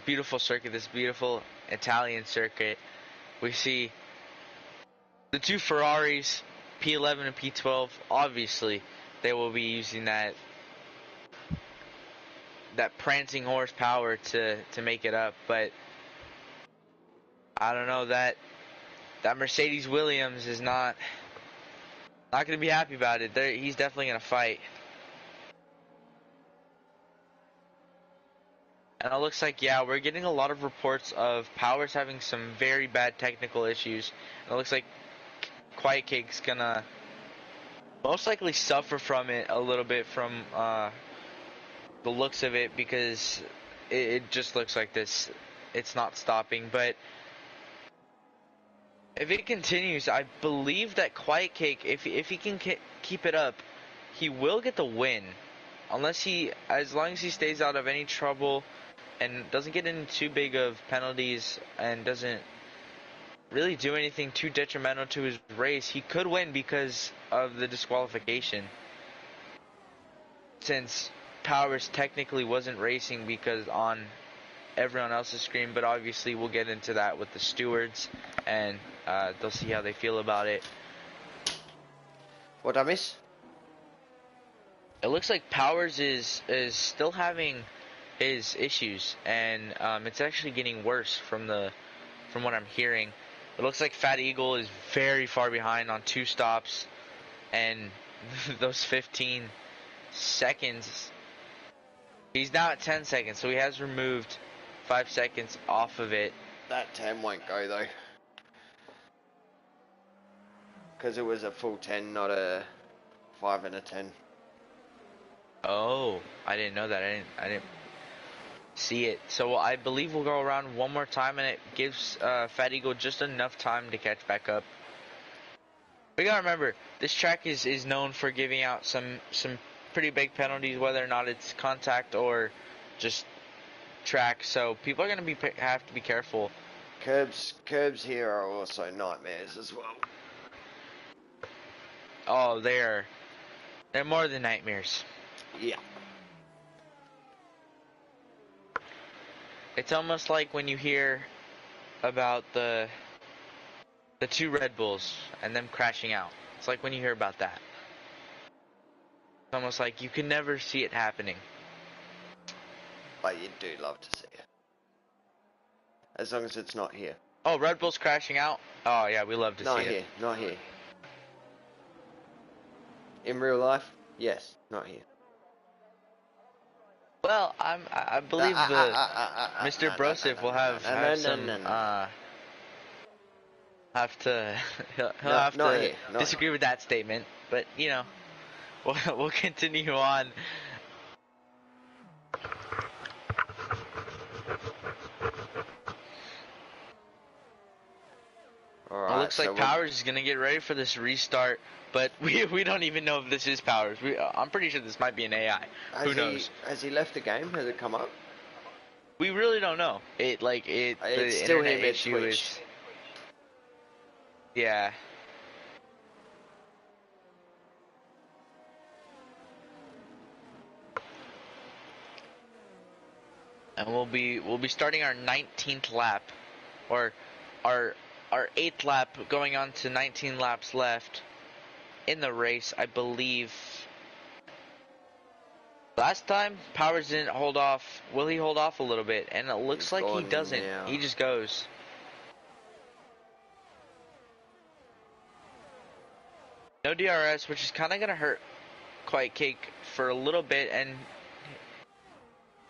beautiful circuit, this beautiful Italian circuit, we see the 2 Ferraris, P11 and P12. Obviously, they will be using that prancing horsepower to make it up, but I don't know, that Mercedes Williams is not going to be happy about it. He's definitely going to fight. And it looks like, yeah, we're getting a lot of reports of Powers having some very bad technical issues. And it looks like Quiet Cake's gonna most likely suffer from it a little bit from the looks of it, because it just looks like this. It's not stopping. But if it continues, I believe that Quiet Cake, if he can keep it up, he will get the win. As long as he stays out of any trouble and doesn't get into too big of penalties and doesn't really do anything too detrimental to his race, he could win because of the disqualification. Since Powers technically wasn't racing because on everyone else's screen, but obviously we'll get into that with the stewards, and they'll see how they feel about it. What I miss? It looks like Powers is still having his issues, and it's actually getting worse from what I'm hearing. It looks like Fat Eagle is very far behind on 2 stops, and those 15 seconds. He's now at 10 seconds, so he has removed 5 seconds off of it. That 10 won't go though, because it was a full 10, not a 5 and a 10. Oh, I didn't know that. I didn't see it. So I believe we'll go around one more time, and it gives Fat Eagle just enough time to catch back up. We gotta remember, this track is known for giving out some pretty big penalties, whether or not it's contact or just track. So people are gonna have to be careful. Curbs here are also nightmares as well. Oh, they're more than nightmares. Yeah. It's almost like when you hear about the 2 Red Bulls and them crashing out. It's like when you hear about that. It's almost like you can never see it happening. But you do love to see it. As long as it's not here. Oh, Red Bull's crashing out? Oh yeah, we love to see it. Not here. In real life? Yes, not here. Well, I believe Mr. Brosif will have some have to he'll have to disagree with that statement, but you know, we'll continue on. All It right, looks so like Powers is gonna get ready for this restart, but we don't even know if this is Powers. I'm pretty sure this might be an AI. Who knows? has he left the game? Has it come up? We really don't know. It's The still internet him at issue Twitch. is, yeah. And we'll be starting our 19th lap, or our 8th lap, going on to 19 laps left in the race, I believe. Last time Powers didn't hold off. Will he hold off a little bit? And it looks He's like he gone doesn't. now. He just goes. No DRS, which is kind of gonna hurt Quiet Cake for a little bit, and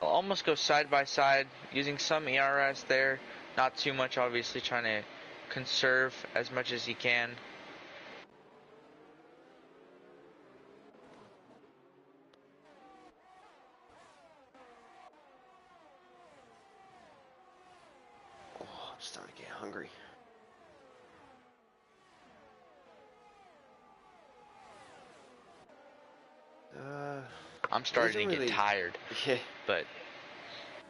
I'll almost go side by side using some ERS there. Not too much, obviously, trying to conserve as much as he can. Oh, I'm starting to get hungry. I'm starting to get tired, Yeah. but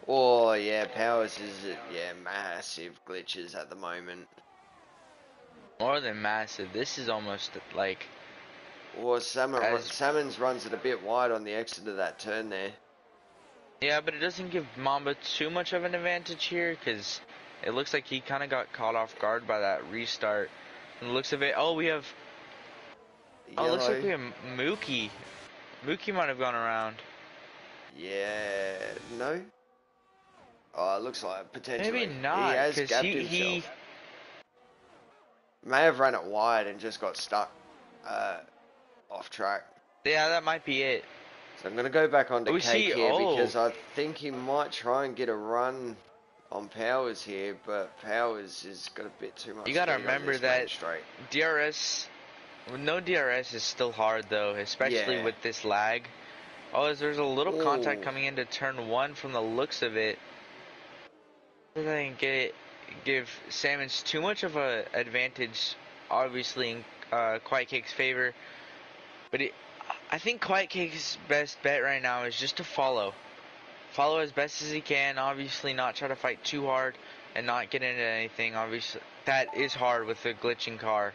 Oh yeah, Powers is massive glitches at the moment. more than massive. This is almost like, Or Salmons runs it a bit wide on the exit of that turn there. yeah, but it doesn't give Mamba too much of an advantage here, because it looks like he kind of got caught off guard by that restart. And the looks of it, oh, we have, oh, it looks like we have Mookie. Mookie might have gone around. Yeah, no. Oh, it looks like potentially. Maybe not, He has because gapped he himself. May have run it wide and just got stuck off track. yeah, that might be it. So I'm going to go back onto We Cake see- here oh. because I think he might try and get a run on Powers here, but Powers has got a bit too much You gotta speed on remember this main that straight. DRS, no DRS is still hard though, especially Yeah. with this lag. Oh, there's a little contact Ooh. coming into turn 1 from the looks of it. I didn't give Salmons too much of a advantage, obviously in Quiet Cake's favor. But I think Quiet Cake's best bet right now is just to follow. Follow as best as he can, obviously not try to fight too hard and not get into anything. Obviously, that is hard with a glitching car.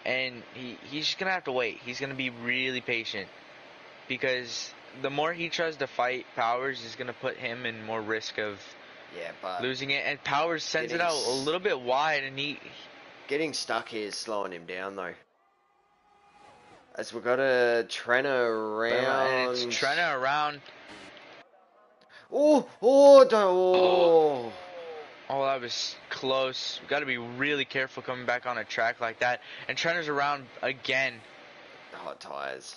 And he's just going to have to wait. He's going to be really patient. Because the more he tries to fight Powers is going to put him in more risk of losing it. And Powers sends it out a little bit wide, and getting stuck here is slowing him down though. As we've got a Trenna around. And it's Trenna around. Oh, that was close. Got to be really careful coming back on a track like that. And Trenna's around again. Hot tires.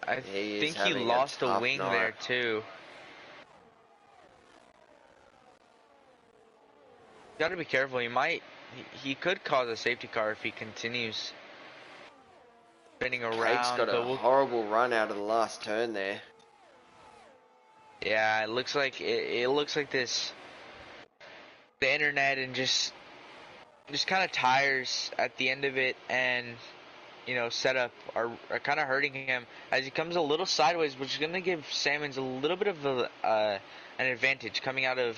I think he lost a wing there too. Got to be careful. He could cause a safety car if he continues spinning around. Cake's got a horrible run out of the last turn there. Yeah, it looks like this. The internet and just kind of tires at the end of it, and setup are kind of hurting him as he comes a little sideways, which is going to give Salmons a little bit of an advantage coming out of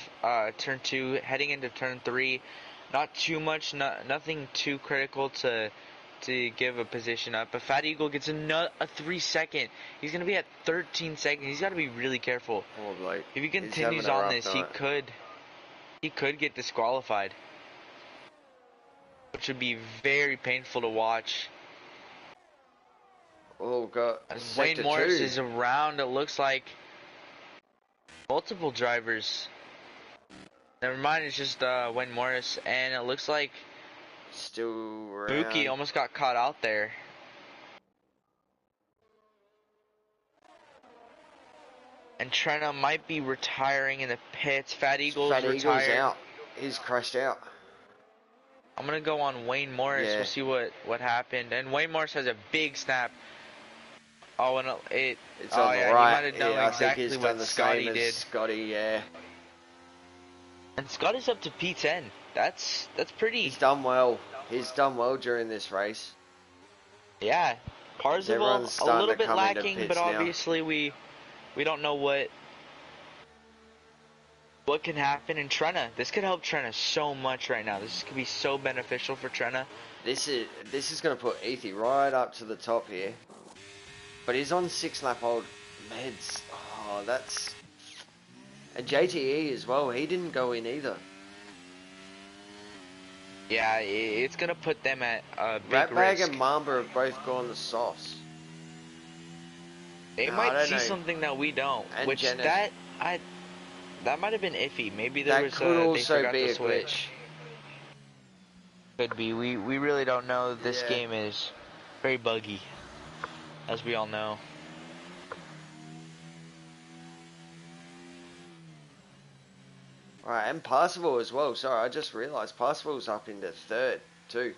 turn 2, heading into turn 3. Not too much, nothing too critical to give a position up. But Fat Eagle gets a 3 second. He's going to be at 13 seconds. He's got to be really careful. If he continues on this, he could get disqualified, which would be very painful to watch. Oh god. Wayne Morris is around, it looks like. Multiple drivers. Never mind, it's just Wayne Morris, and it looks like still around. Mookie almost got caught out there. And Trenna might be retiring in the pits. Fat Eagle's retired. Out. He's crashed out. I'm gonna go on Wayne Morris. Yeah. We'll see what happened. And Wayne Morris has a big snap. Oh, and It's oh on the yeah, he right. might have known Yeah, I think exactly he's done what the same Scotty as did. Scotty. Yeah, And Scotty's up to P10. That's pretty. he's done well. He's done well during this race. Yeah, As Parzival everyone's a starting little to bit come into lacking, but pits now. obviously we don't know what can happen in Trenna. This could help Trenna so much right now. This could be so beneficial for Trenna. This is going to put Ethy right up to the top here. But he's on 6-lap-old meds. Oh, that's... And JTE as well. He didn't go in either. Yeah, it's gonna put them at a big Ratbag risk. and Mamba have both gone the sauce. They No, I might don't see know. something that we don't, And which Jenneth. that might have been iffy. Maybe there That was could they also forgot be to a glitch. switch. Could be. We really don't know. This Yeah. game is very buggy, as we all know. Alright, and Parsifal as well. Sorry, I just realised Parsifal's up into third too.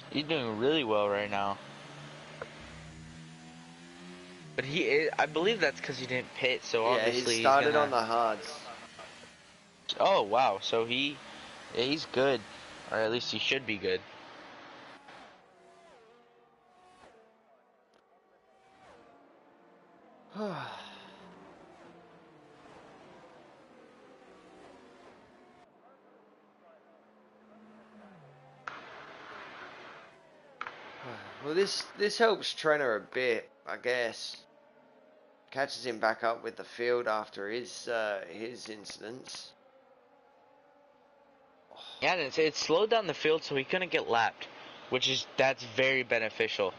He's doing really well right now. But I believe that's because he didn't pit, so Yeah, obviously he started he's gonna... on the hards. Oh, wow, so he's good. Or at least he should be good. Well, this helps Trenner a bit, I guess. Catches him back up with the field after his incidents. Yeah, and it's slowed down the field so he couldn't get lapped, that's very beneficial.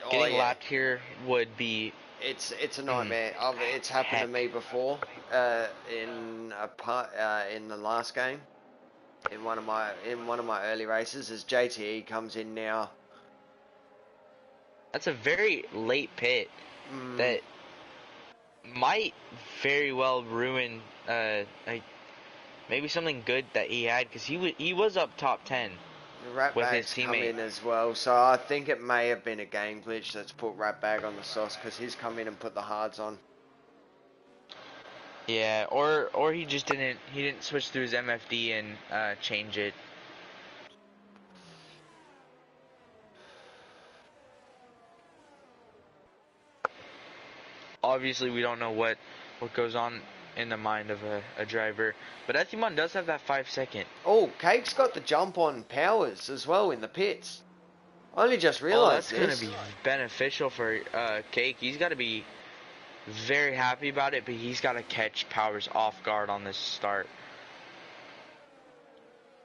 Oh Getting yeah, lapped here would be... it's a nightmare. It's happened to me before. In the last game, in one of my early races, as JTE comes in now. That's a very late pit that might very well ruin like maybe something good that he had, because he was up top 10 with his Ratbag's come teammate. in as well, so I think it may have been a game glitch that's put Ratbag on the sauce, because he's come in and put the hards on. Yeah, or he just didn't switch through his MFD and change it. Obviously, we don't know what goes on in the mind of a driver, but Ethimon does have that 5-second. Oh, Cake's got the jump on Powers as well in the pits. I only just Oh, realised that's gonna this. be beneficial for Cake. He's got to be very happy about it, but he's got to catch Powers off guard on this start.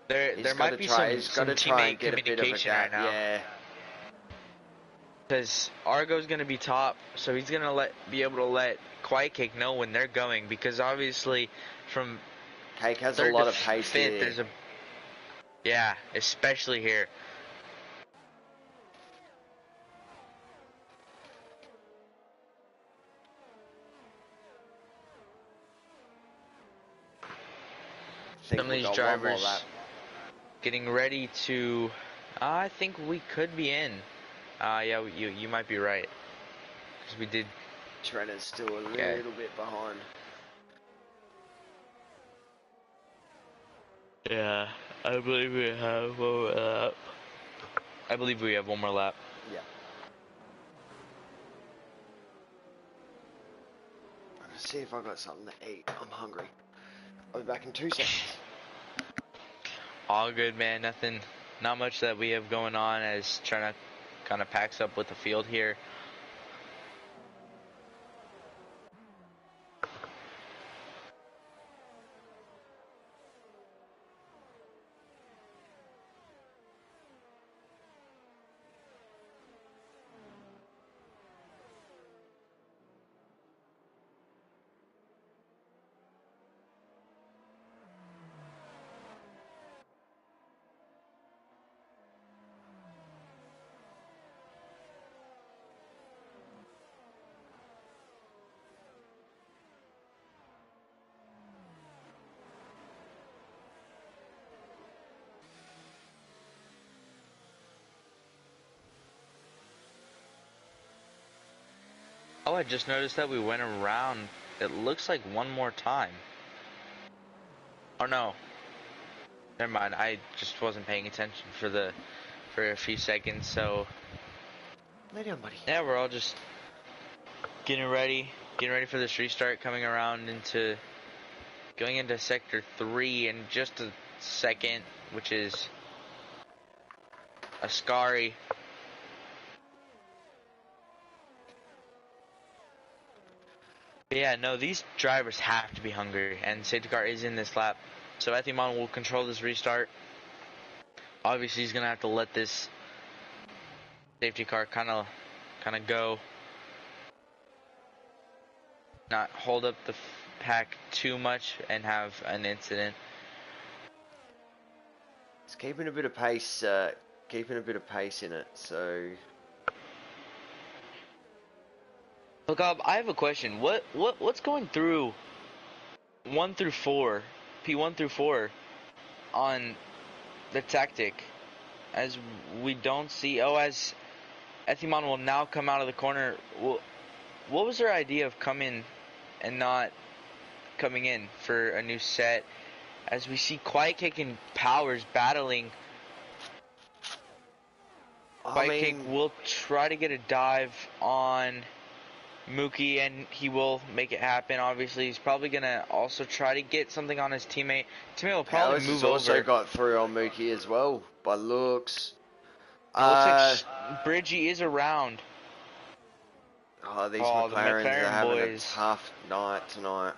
There might be some teammate communication right now. Yeah. Because Argo's gonna be top, so he's gonna be able to let Quiet Cake know when they're going, because obviously from Cake has a third lot to of pace fifth, here. there's yeah, especially here. Some of these drivers getting ready to... I think we could be in. Yeah, you might be right. Because we did... Trenner's still a little bit behind. Yeah, I believe we have one more lap. I believe we have one more lap. Yeah. Let's see if I got something to eat. I'm hungry. I'll be back in 2 seconds. All good, man. Not much that we have going on, as Trenna kind of packs up with the field here. I just noticed that we went around, it looks like one more time. Oh no. Never mind, I just wasn't paying attention for a few seconds, so Lay down, buddy. yeah, we're all just getting ready for this restart, going into sector 3 in just a second, which is a scary. But yeah, no, these drivers have to be hungry, and safety car is in this lap, so Ethimon will control this restart. Obviously, he's gonna have to let this safety car kind of go, not hold up the pack too much and have an incident. It's keeping a bit of pace in it, so Look up, I have a question. What's going through 1 through 4, P1 through 4 on the tactic, as we don't see, as Ethimon will now come out of the corner. What was their idea of coming and not coming in for a new set, as we see Quiet Cake and Powers battling? Quiet Cake will try to get a dive on Mookie, and he will make it happen. Obviously, he's probably gonna also try to get something on his teammate. Teammate will probably Powers move has also over. got through on Mookie as well, by looks. It looks like Bridgie is around. These the McLarens McLaren are having boys. a tough night tonight.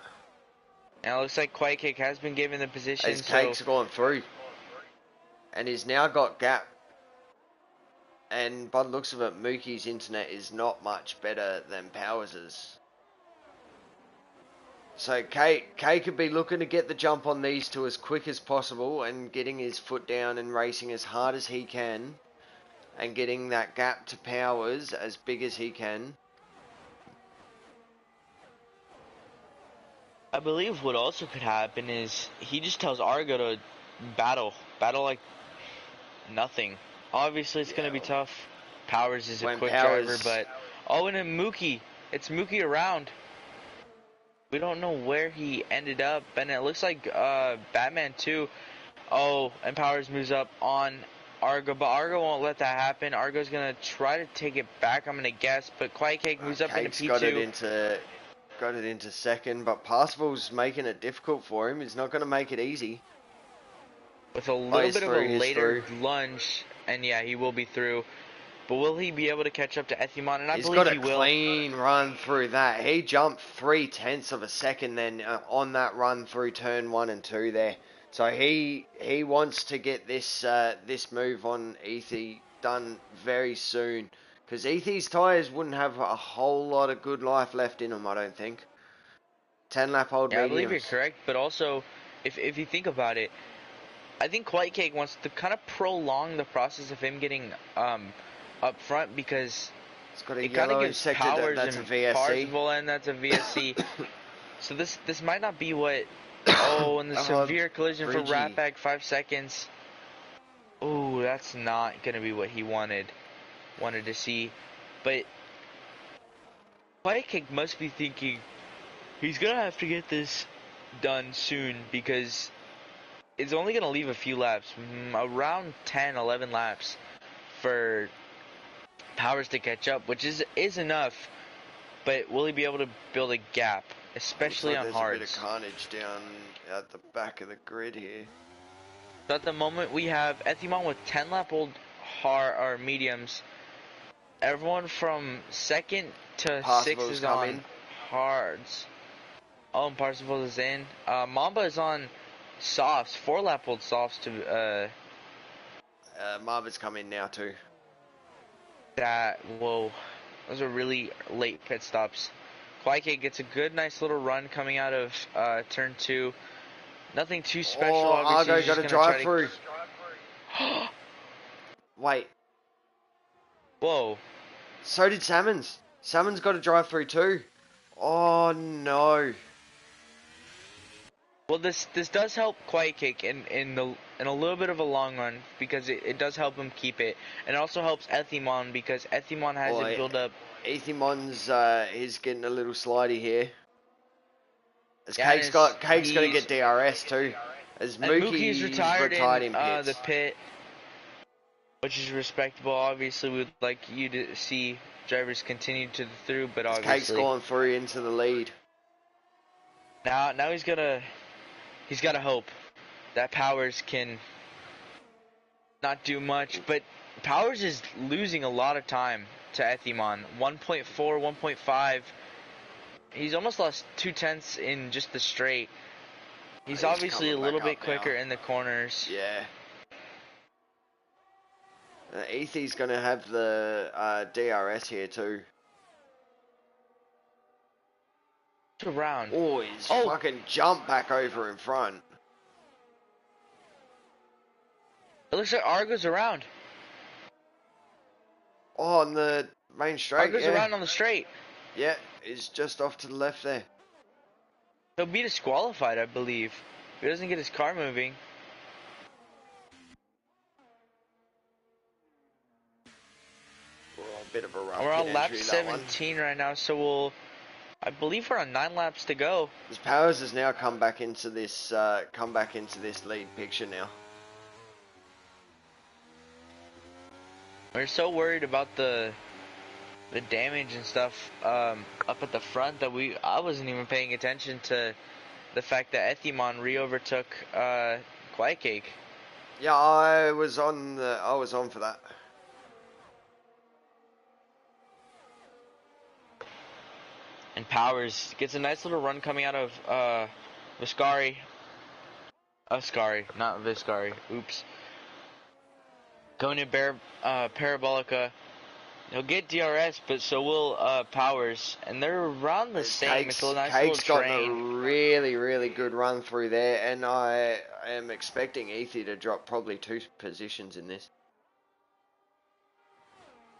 And it looks like Quiet Cake has been given the position. His Cake's gone through, and he's now got gap. And by the looks of it, Mookie's internet is not much better than Powers's. So Cake could be looking to get the jump on these two as quick as possible and getting his foot down and racing as hard as he can and getting that gap to Powers as big as he can. I believe what also could happen is he just tells Argo to battle like nothing. Obviously, it's going to be tough. Powers is a quick driver, but and then Mookie. It's Mookie around. We don't know where he ended up, and it looks like Batman too. And Powers moves up on Argo, but Argo won't let that happen. Argo's going to try to take it back, I'm going to guess, but Quiet Cake moves up into P2. Got it into second, but Parsifal's making it difficult for him. He's not going to make it easy. With a little bit of a later lunge, and yeah, he will be through. But will he be able to catch up to Ethimon? And I believe he will. He's got a clean run through that. He jumped 0.3 of a second then on that run through turn 1 and 2 there. So he wants to get this move on Ethy done very soon. Because Ethy's tyres wouldn't have a whole lot of good life left in them, I don't think. 10-lap-old mediums. I believe you're correct, but also, if you think about it, I think Quiet Cake wants to kind of prolong the process of him getting up front, because it's got a yellow sector Powers that's a and VSC. Parzival, and that's a VSC. So this might not be what... and the severe collision for Ratbag, 5 seconds. Oh, that's not going to be what he wanted to see. But Quiet Cake must be thinking he's going to have to get this done soon, because it's only going to leave a few laps, around 10, 11 laps for Powers to catch up, which is enough. But will he be able to build a gap, especially on hards? There's a bit of carnage down at the back of the grid here. So at the moment we have Ethimon with 10-lap-old mediums. Everyone from 2nd to 6th is on hards. And Parsifal is in. Mamba is on softs, 4-lap-old softs to... Marva's come in now too. Those are really late pit stops. Quiet Cake gets a good, nice little run coming out of turn 2. Nothing too special. Obviously, Argo got a drive through. Wait. Whoa. So did Salmons. Salmons got a drive through too. Oh no. Well, this does help Quiet Cake in a little bit of a long run because it does help him keep it, and it also helps Ethimon because Ethimon hasn't built up. Ethimon's he's getting a little slidey here. As Yeah, Cake's gonna get DRS too. As and Mookie's retired in pits. the pit, which is respectable. Obviously, we'd like you to see drivers continue to the through, but As obviously Cake's gone through into the lead. Now he's gotta hope that Powers can not do much, but Powers is losing a lot of time to Ethimon. 1.4, 1.5. He's almost lost 2/10 in just the straight. He's obviously a little bit quicker in the corners. Yeah. Ethy's going to have the DRS here too. Around. Oh, he's fucking jumped back over in front. It looks like Argo's around. Oh, on the main straight, Argo's around on the straight. Yeah, he's just off to the left there. He'll be disqualified, I believe. If he doesn't get his car moving. Oh, a bit of a rough We're on pit lap entry, 17 right now, so I believe we're on 9 laps to go. As Powers has now come back into this lead picture now. We're so worried about the damage and stuff up at the front that I wasn't even paying attention to the fact that Ethimon re-overtook Quiet Cake. Yeah, I was on for that. And Powers gets a nice little run coming out of Viscari. Ascari, not Viscari. Oops. Going to Parabolica. He'll get DRS, but so will Powers, and they're around the same. It's a nice Cake's little gotten a really, really good run through there, and I am expecting Ethy to drop probably 2 positions in this.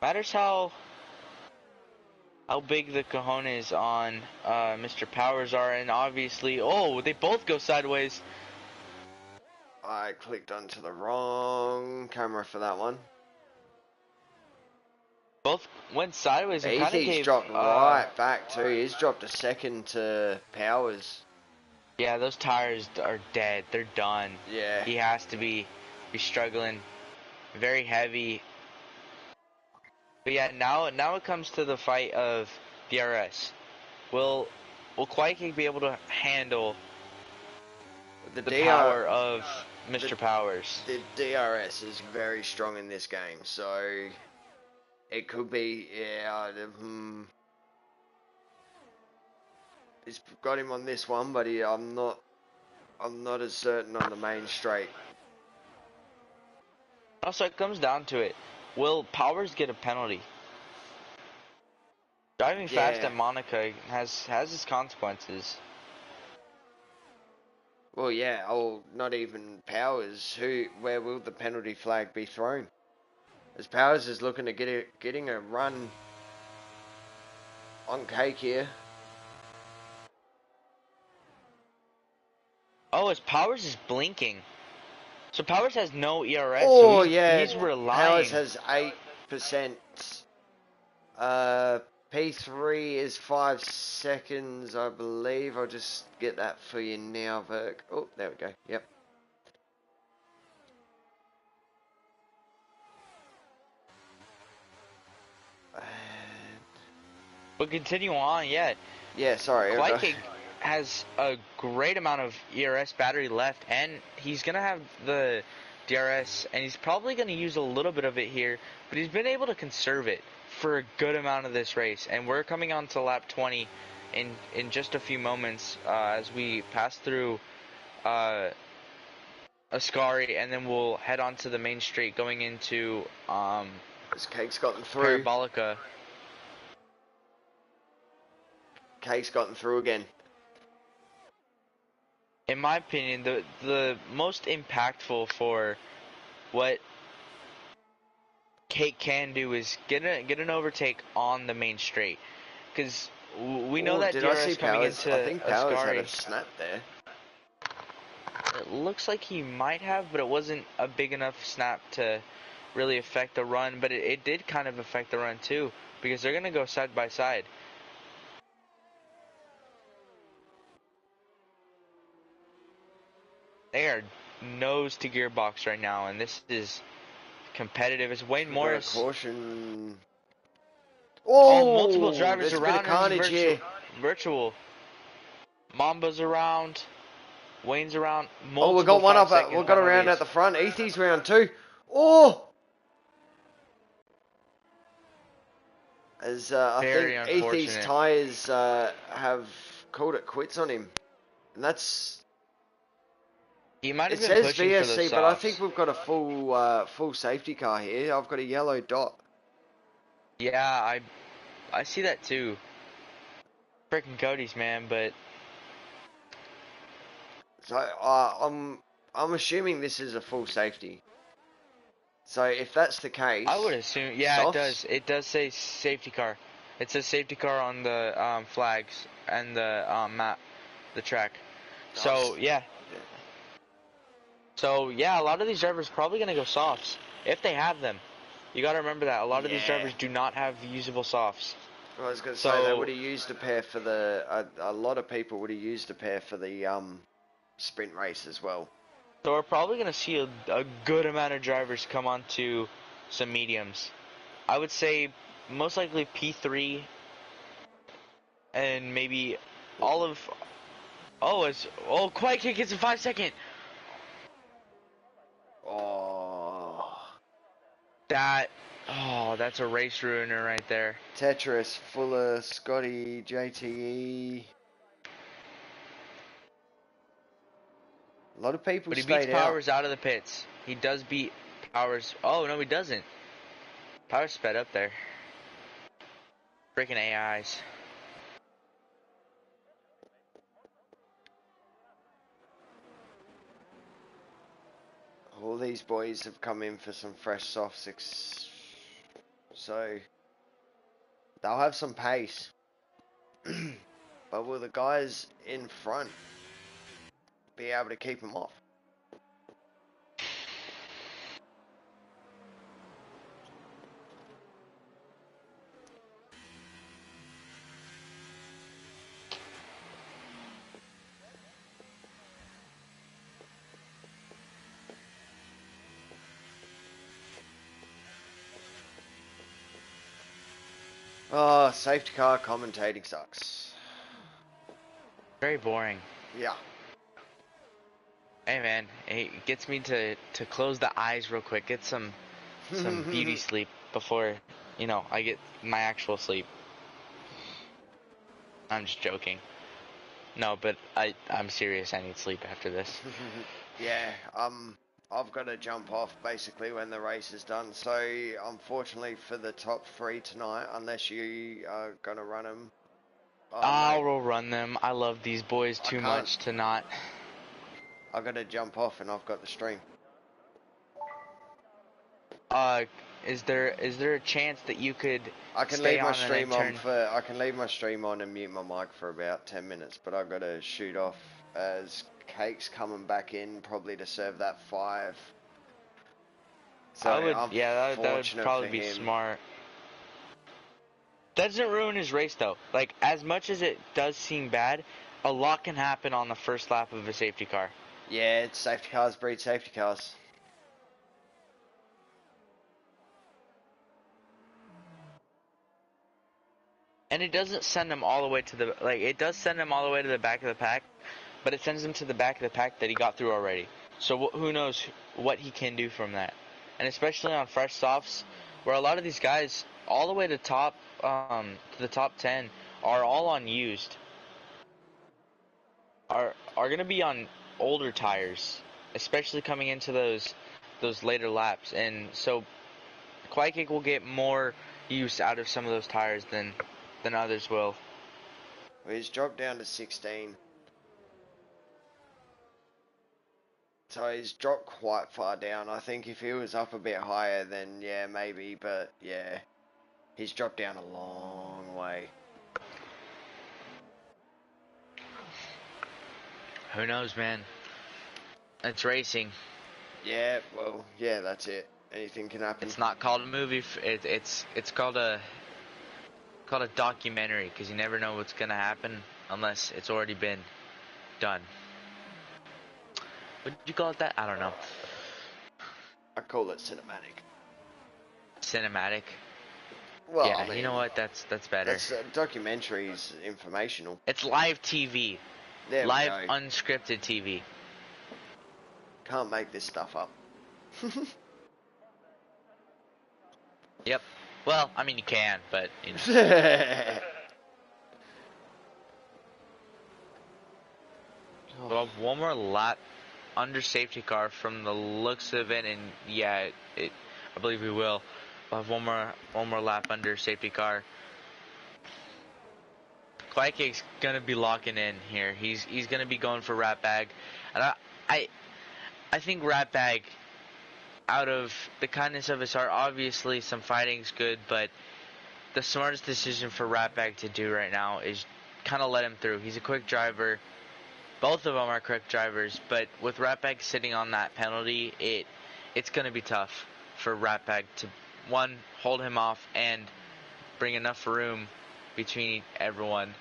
Matters how big the cojones on Mr. Powers are, and obviously, they both go sideways. I clicked onto the wrong camera for that one. Both went sideways and kind of gave... dropped right back too. He's dropped a second to Powers. Yeah, those tires are dead. They're done. Yeah. He has to be struggling. Very heavy. But yeah, now it comes to the fight of DRS. Will Quiet Cake be able to handle the power of Mr. Powers? The DRS is very strong in this game, so it could be, he's got him on this one, but I'm not as certain on the main straight. Also, it comes down to it. Will Powers get a penalty? Driving fast at Monaco has its consequences. Well, yeah. Oh, not even Powers. Where will the penalty flag be thrown? As Powers is looking to getting a run on Cake here. Oh, as Powers is blinking. So Powers has no ERS. Oh, so he's relying. Powers has 8%. P3 is 5 seconds, I believe. I'll just get that for you now, Verk. Oh, there we go. Yep. But continue on, yeah. Yeah, sorry. Quiet Cake has a great amount of ERS battery left, and he's going to have the DRS, and he's probably going to use a little bit of it here, but he's been able to conserve it for a good amount of this race, and we're coming on to lap 20 in just a few moments as we pass through Ascari, and then we'll head on to the main straight going into this Cake's gotten through. Parabolica. Cake's gotten through again. In my opinion, the most impactful for what Cake can do is get an overtake on the main straight, because we know that DRS coming into I think Powers had Ascari. a snap there. It looks like he might have, but it wasn't a big enough snap to really affect the run. But it did kind of affect the run too, because they're going to go side by side. They are nose to gearbox right now, and this is competitive. It's Wayne Morris. Caution. Oh, multiple Oh, drivers there's a bit of around him. carnage here. Virtual. Mamba's around. Wayne's around. Oh, we got one up. We got a round penalties. at the front. Ethy's round 2. Oh! As I Very think Ethy's unfortunate. tyres have called it quits on him. And that's... He might It have been says pushing for the VSC, but I softs. think we've got a full safety car here. I've got a yellow dot. Yeah, I see that too. Freaking Cody's, man, but So I'm assuming this is a full safety. So if that's the case, I would assume, yeah, it softs? does. It does say safety car. It says safety car on the flags and the map, the track. So yeah. So yeah, a lot of these drivers probably gonna go softs if they have them. You gotta remember that a lot of these drivers do not have usable softs. I was going to say they would have used a pair for the. A lot of people would have used a pair for the sprint race as well. So we're probably gonna see a good amount of drivers come onto some mediums. I would say most likely P3 and maybe all of. Quiet Kick gets a 5-second. Oh. That's a race ruiner right there. Tetris, Fuller, Scotty, JTE. A lot of people But he stayed beats Powers out of the pits. He does beat Powers. Oh, no, he doesn't. Powers sped up there. Freaking AIs. All these boys have come in for some fresh soft six, so they'll have some pace. But will the guys in front be able to keep them off? Oh, safety car commentating sucks. Very boring. Yeah. Hey man, it gets me to close the eyes real quick. Get some beauty sleep before, I get my actual sleep. I'm just joking. No, but I'm serious. I need sleep after this. Yeah, I've got to jump off basically when the race is done. So unfortunately for the top 3 tonight, unless you are gonna run them, I will run them. I love these boys too much to not. I got to jump off and I've got the stream. Is there a chance that you could I can stay leave my on stream and on I can leave my stream on and mute my mic for about 10 minutes, but I've got to shoot off as Cake's coming back in probably to serve that 5. So that would probably be smart. That doesn't ruin his race though. Like, as much as it does seem bad, a lot can happen on the first lap of a safety car. Yeah, it's safety cars breed safety cars. And it doesn't send them all the way to the it does send them all the way to the back of the pack, but it sends them to the back of the pack that he got through already. So who knows what he can do from that. And especially on fresh softs, where a lot of these guys all the way to the top 10 are all unused. Are going to be on older tires, especially coming into those later laps. And so Quiet Cake will get more use out of some of those tires than others will. Well, he's dropped down to 16. So he's dropped quite far down. I think if he was up a bit higher, then yeah, maybe. But yeah, he's dropped down a long way. Who knows, man? It's racing. Yeah, well, yeah, that's it. Anything can happen. It's not called a movie. It's called a documentary because you never know what's gonna happen unless it's already been done. Would you call it that? I don't know. I call it cinematic. Cinematic. Well, Yeah, I mean, you know what? That's better. That's documentaries, informational. It's live TV. There Live we go. unscripted TV. Can't make this stuff up. Yep. Well, I mean you can, but you know. We'll have one more lap under safety car from the looks of it, and yeah, I believe we will. We'll have one more lap under safety car. Quake's gonna be locking in here. He's gonna be going for Rat Bag, and I think Rat Bag, out of the kindness of his heart, obviously some fighting's good, but the smartest decision for Rat Bag to do right now is kind of let him through. He's a quick driver. Both of them are quick drivers, but with Rat Bag sitting on that penalty, it's gonna be tough for Rat Bag to, one, hold him off and bring enough room between everyone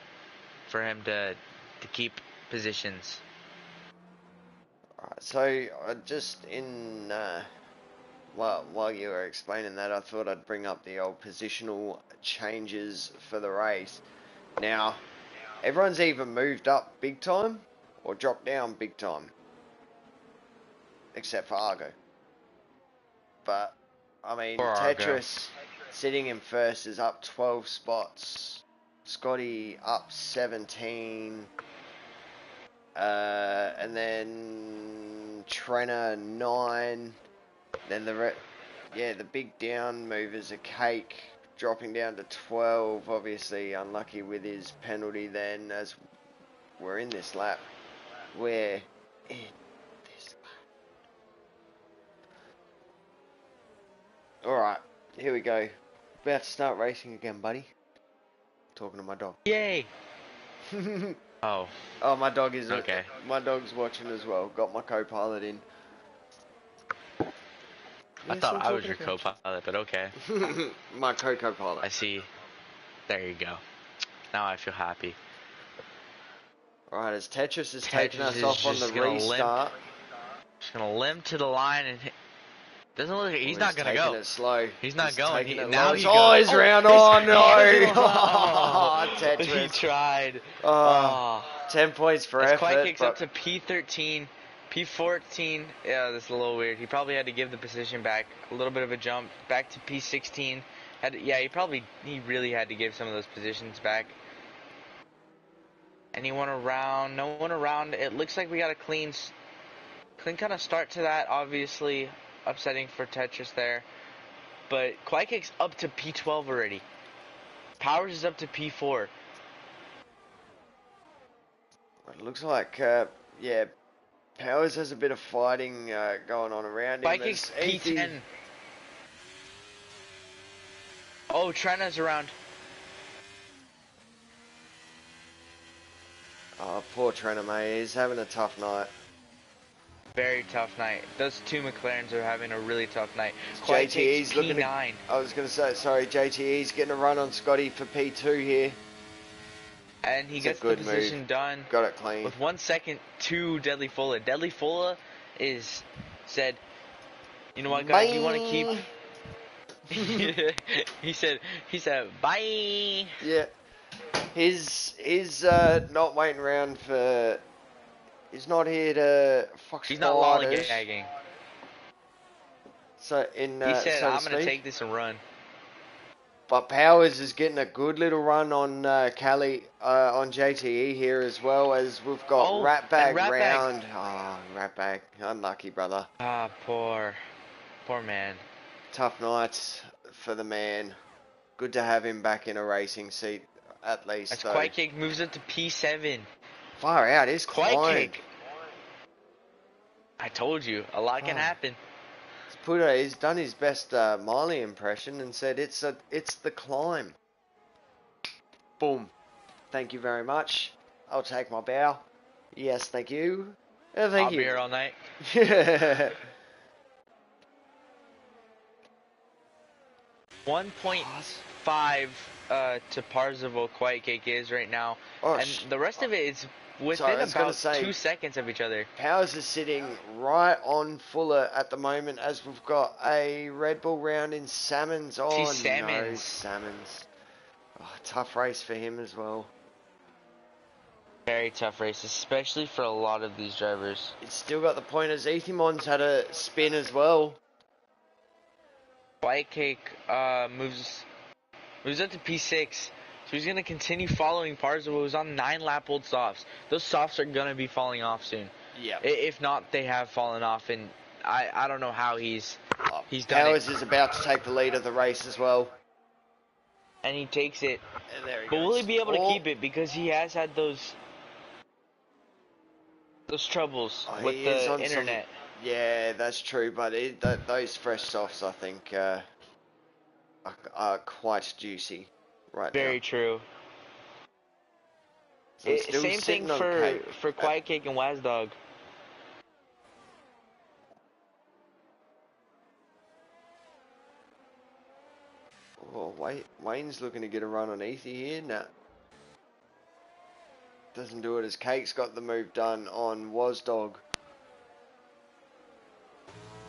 for him to keep positions. Alright, so just in while you were explaining that, I thought I'd bring up the old positional changes for the race. Now, everyone's either moved up big time or dropped down big time, except for Argo. But I mean, Poor Argo. Tetris sitting in first is up 12 spots. Scotty up 17. And then Trenner 9. Then the big down movers are Cake dropping down to 12. Obviously unlucky with his penalty then, as we're in this lap. We're in this lap. Alright, here we go. About to start racing again, buddy. Talking to my dog. Yay! Oh. Oh, my dog is okay. My dog's watching as well. Got my co-pilot in. I thought I was your co-pilot, but okay. My co-pilot. I see. There you go. Now I feel happy. Alright, as Tetris is taking us off on the restart. Just gonna limp to the line and hit. Doesn't look like he's not gonna go. It slow. He's not going. Now he's round. Oh no! Oh, Tetris. He tried. 10 points for effort. Quite kicks up to P13, P14. Yeah, that's a little weird. He probably had to give the position back. A little bit of a jump back to P16. He really had to give some of those positions back. Anyone around? No one around. It looks like we got a clean kind of start to that. Obviously, upsetting for Tetris there. But Quake's up to P12 already. Powers is up to P4. It looks like, Powers has a bit of fighting going on around him. Quake's P10. Oh, Trena's around. Oh, poor Trenner, mate. He's having a tough night. Very tough night. Those two McLarens are having a really tough night. JTE's looking P9. I was going to say, sorry, JTE's getting a run on Scotty for P2 here. And he gets the position done. Got it clean. With 1 second to Deadly Fulla. Deadly Fulla said, you know what, guys, you want to keep... he said, bye. Yeah. He's not waiting around for... He's not here to fuck He's not lollygagging. So he said, I'm going to take this and run. But Powers is getting a good little run on on JTE here, as well as we've got Ratbag round. Oh, Ratbag. Unlucky, brother. Ah, poor man. Tough nights for the man. Good to have him back in a racing seat, at least. As Quake moves up to P7. Far out, is Quake. I told you, a lot can happen. He's done his best Miley impression and said it's the climb. Boom. Thank you very much. I'll take my bow. Yes, thank you. Yeah, thank I'll be you. here all night. 1.5 to Parzival Quiet Cake is right now, Oh, and the rest of it is within I was gonna about say, 2 seconds of each other. Powers is sitting right on Fuller at the moment as we've got a Red Bull round in Salmons. Oh, no, Salmons. Salmons. Oh, tough race for him as well. Very tough race, especially for a lot of these drivers. It's still got the pointers. Ethimon's had a spin as well. Quiet Cake moves up to P6, so he's gonna continue following Parzival, who's on 9-lap-old softs. Those softs are gonna be falling off soon. Yeah. If not, they have fallen off, and I don't know how he's done Powers it. is about to take the lead of the race as well. And he takes it. And there he But goes. will he be able to Oh. keep it? Because he has had those troubles with He is the on internet. Yeah, that's true. But those fresh softs, I think, are quite juicy right now. Very true. So I'm still Same thing sitting on Cake. for Quiet Cake and Wazdog. Oh, Wayne's looking to get a run on Ethy here. Nah. Doesn't do it as Cake's got the move done on Wazdog.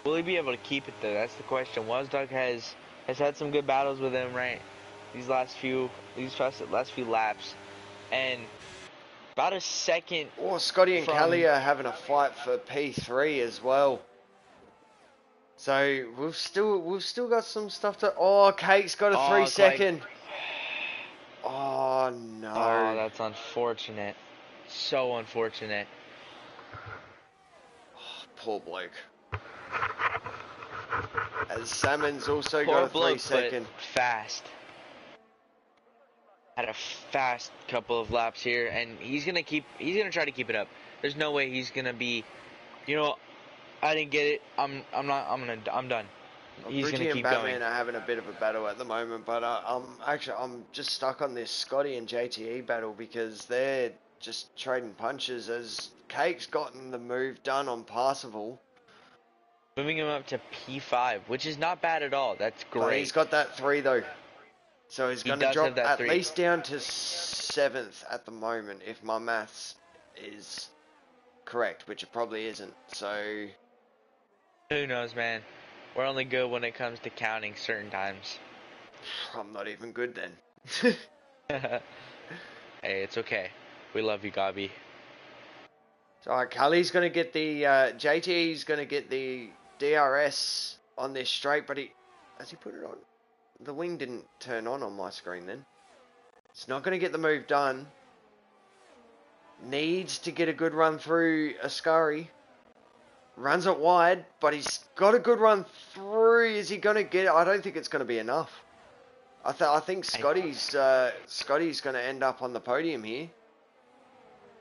Will he be able to keep it though? That's the question. Wazdog has had some good battles with him, right? These last few laps, and about a second. Oh, Scotty and from- Kelly are having a fight for P3 as well. So we've still got some stuff to. Oh, Cake's got a 3-second. Oh no. Oh, that's unfortunate. So unfortunate. Poor bloke. As Salmon's also Poor got a bloke, 3-second. but fast. Had a fast couple of laps here, and he's gonna try to keep it up. There's no way he's gonna be, I didn't get it. I'm done. He's Bridgie gonna and keep Batman going. are having a bit of a battle at the moment, but I'm just stuck on this Scotty and JTE battle because they're just trading punches as Cake's gotten the move done on Parzival. Moving him up to P5, which is not bad at all. That's great. But he's got that 3 though. So he's going to does drop have that at 3. least down to 7th at the moment if my maths is correct, which it probably isn't. So Who knows, man? We're only good when it comes to counting certain times. I'm not even good then. Hey, it's okay. We love you, Gabi. So Cully's going to get the JTE's going to get the DRS on this straight, but has he put it on? The wing didn't turn on my screen then. It's not going to get the move done. Needs to get a good run through Ascari. Runs it wide, but he's got a good run through. Is he going to get it? I don't think it's going to be enough. I think Scotty's going to end up on the podium here.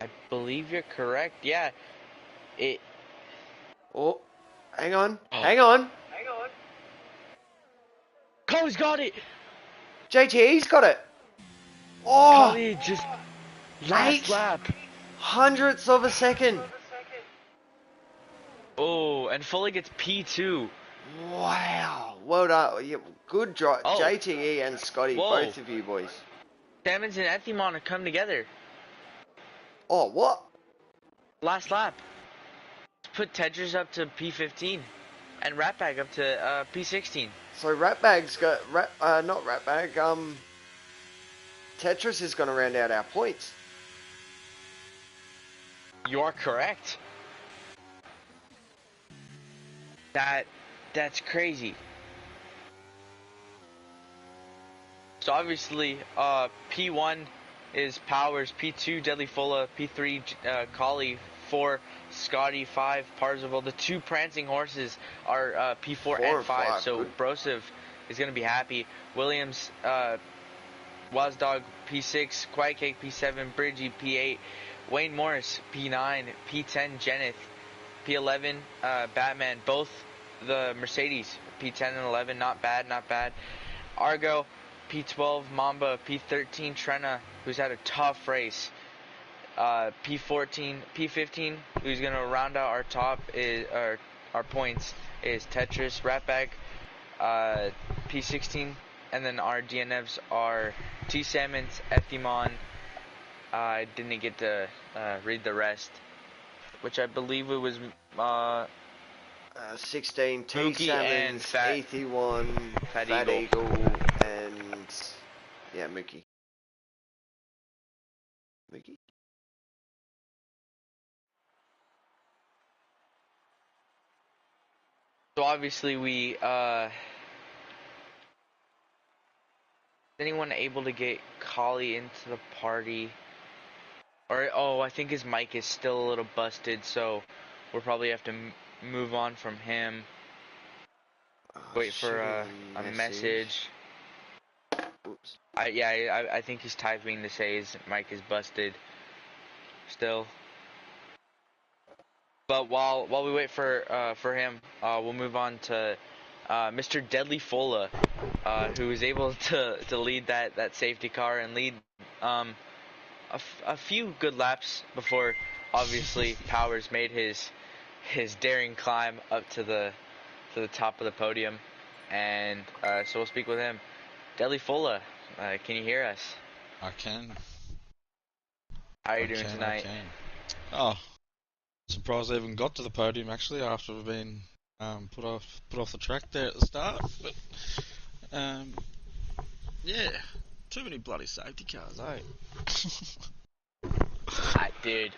I believe you're correct. Yeah. Oh, hang on. Cole's got it. JTE's got it. Oh, Coley just last lap. 0.08 of a second. Oh, and Foley gets P2. Wow. Well done. Yeah, good drive. Oh. JTE and Scotty, Whoa. both of you boys. Salmons and Ethimon have come together. Oh, what? Last lap. Put Tetris up to P15 and Ratbag up to P16. So Ratbag's got not Ratbag. Tetris is going to round out our points. You are correct. That's crazy. So obviously, P1 is Powers, P2 Deadly Fola, P3 Collie, 4 Scotty, 5 Parzival. The 2 prancing horses are P4 and 5. So good. Brosov is going to be happy. Williams, Wazdog, P6, Quiet Cake, P7, Bridgie, P8, Wayne Morris, P9, P10 Jeneth, P11 Batman. Both the Mercedes, P10 and 11, not bad. Argo, P12 Mamba, P13 Trenna, who's had a tough race. P14, P15, who's gonna round out our top is our points is Tetris, Ratbag, P16, and then our DNFs are T Salmons, Ethimon. I didn't get to read the rest, which I believe it was 16 T Mookie and Salmons, Ethy1, Fat Eagle. Eagle, and yeah, Mookie. Mookie? So obviously we is anyone able to get Collie into the party? Or I think his mic is still a little busted, so we'll probably have to move on from him. Wait for a message. Oops. I think he's typing to say his mic is busted still. But while we wait for him, we'll move on to Mr. Deadly Fola, who was able to lead that safety car and lead a few good laps before obviously Powers made his daring climb up to the top of the podium, and so we'll speak with him. Deadly Fola, can you hear us? I can. How are you doing tonight? I can. Oh, surprised I even got to the podium actually after being put off the track there at the start. But yeah, too many bloody safety cars, eh? Dude,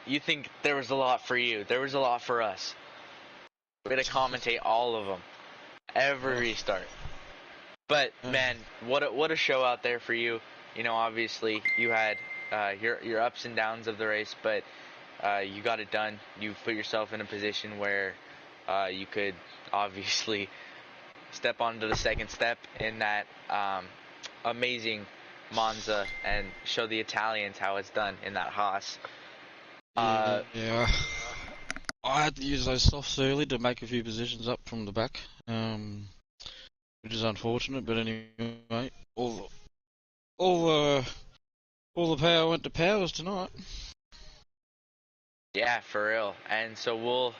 you think there was a lot for you? There was a lot for us. We had to commentate all of them, every restart. But man, what a show out there for you. You know, obviously you had your ups and downs of the race, but you got it done. You put yourself in a position where you could obviously step onto the second step in that amazing Monza and show the Italians how it's done in that Haas. Yeah. I had to use those softs early to make a few positions up from the back, which is unfortunate. But anyway, all the power went to Powers tonight. Yeah, for real. And so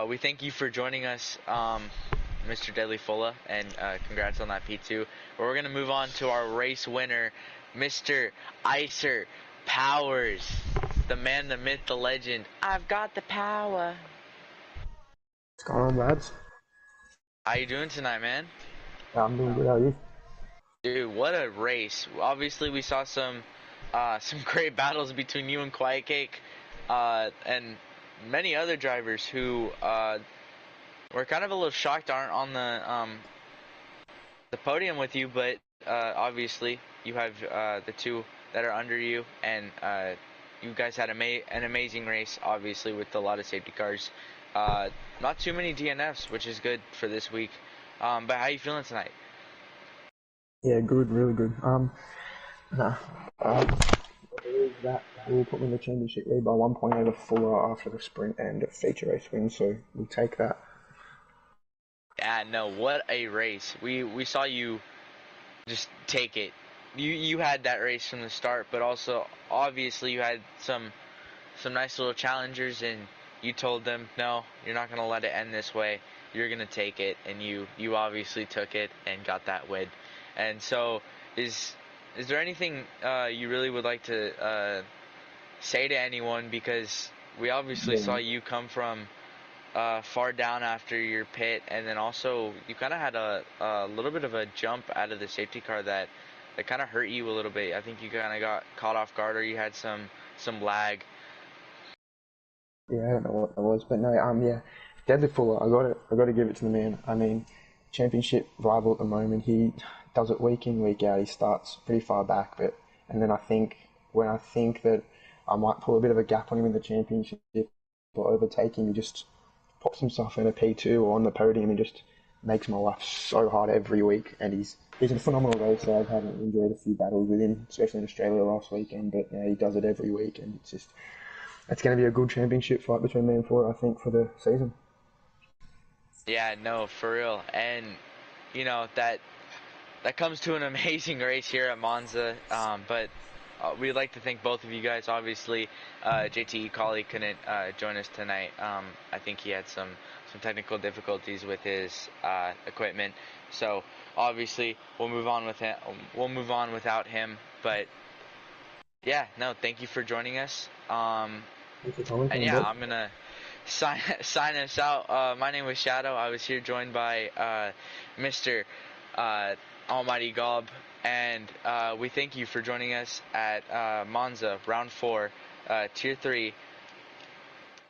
we thank you for joining us, Mr. Deadly Fola, and congrats on that P2. But we're gonna move on to our race winner, Mr. Icer Powers, the man, the myth, the legend. I've got the power. What's going on, lads? How you doing tonight, man? I'm doing good. How are you? Dude, what a race! Obviously, we saw some great battles between you and Quiet Cake, and many other drivers who we're kind of a little shocked aren't on the podium with you, but obviously you have the two that are under you, and you guys had an amazing race, obviously with a lot of safety cars. Not too many DNFs, which is good for this week. But how you feeling tonight? Yeah, good, really good. I believe that will put me in the championship lead by 1 point over Fuller after the sprint and a feature race win, so we'll take that. Yeah, no, what a race. We saw you just take it. You had that race from the start, but also obviously you had some nice little challengers, and you told them, no, you're not going to let it end this way. You're going to take it, and you obviously took it and got that win. And so is there anything you really would like to say to anyone, because we obviously saw you come from far down after your pit, and then also you kind of had a little bit of a jump out of the safety car that kind of hurt you a little bit. I think you kind of got caught off guard, or you had some lag. Yeah, I don't know what that was, but no, yeah, Deadly Fuller, I got to give it to the man. I mean, championship rival at the moment. He does it week in, week out. He starts pretty far back, and then I think that I might pull a bit of a gap on him in the championship or overtake him, he just pops himself in a P2 or on the podium and just makes my life so hard every week. And he's a phenomenal racer. I've had enjoyed a few battles with him, especially in Australia last weekend. But yeah, he does it every week, and it's going to be a good championship fight between me and Fuller, I think, for the season. Yeah, no, for real. And you know that comes to an amazing race here at Monza. But we'd like to thank both of you guys. Obviously, JTE Collie couldn't join us tonight. I think he had some technical difficulties with his equipment. So obviously, we'll move on with him. We'll move on without him. But yeah, no, thank you for joining us. And yeah, I'm gonna sign us out. My name was Shadow. I was here joined by Mr. Almighty Gob, and we thank you for joining us at Monza, round 4, tier 3.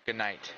Good night.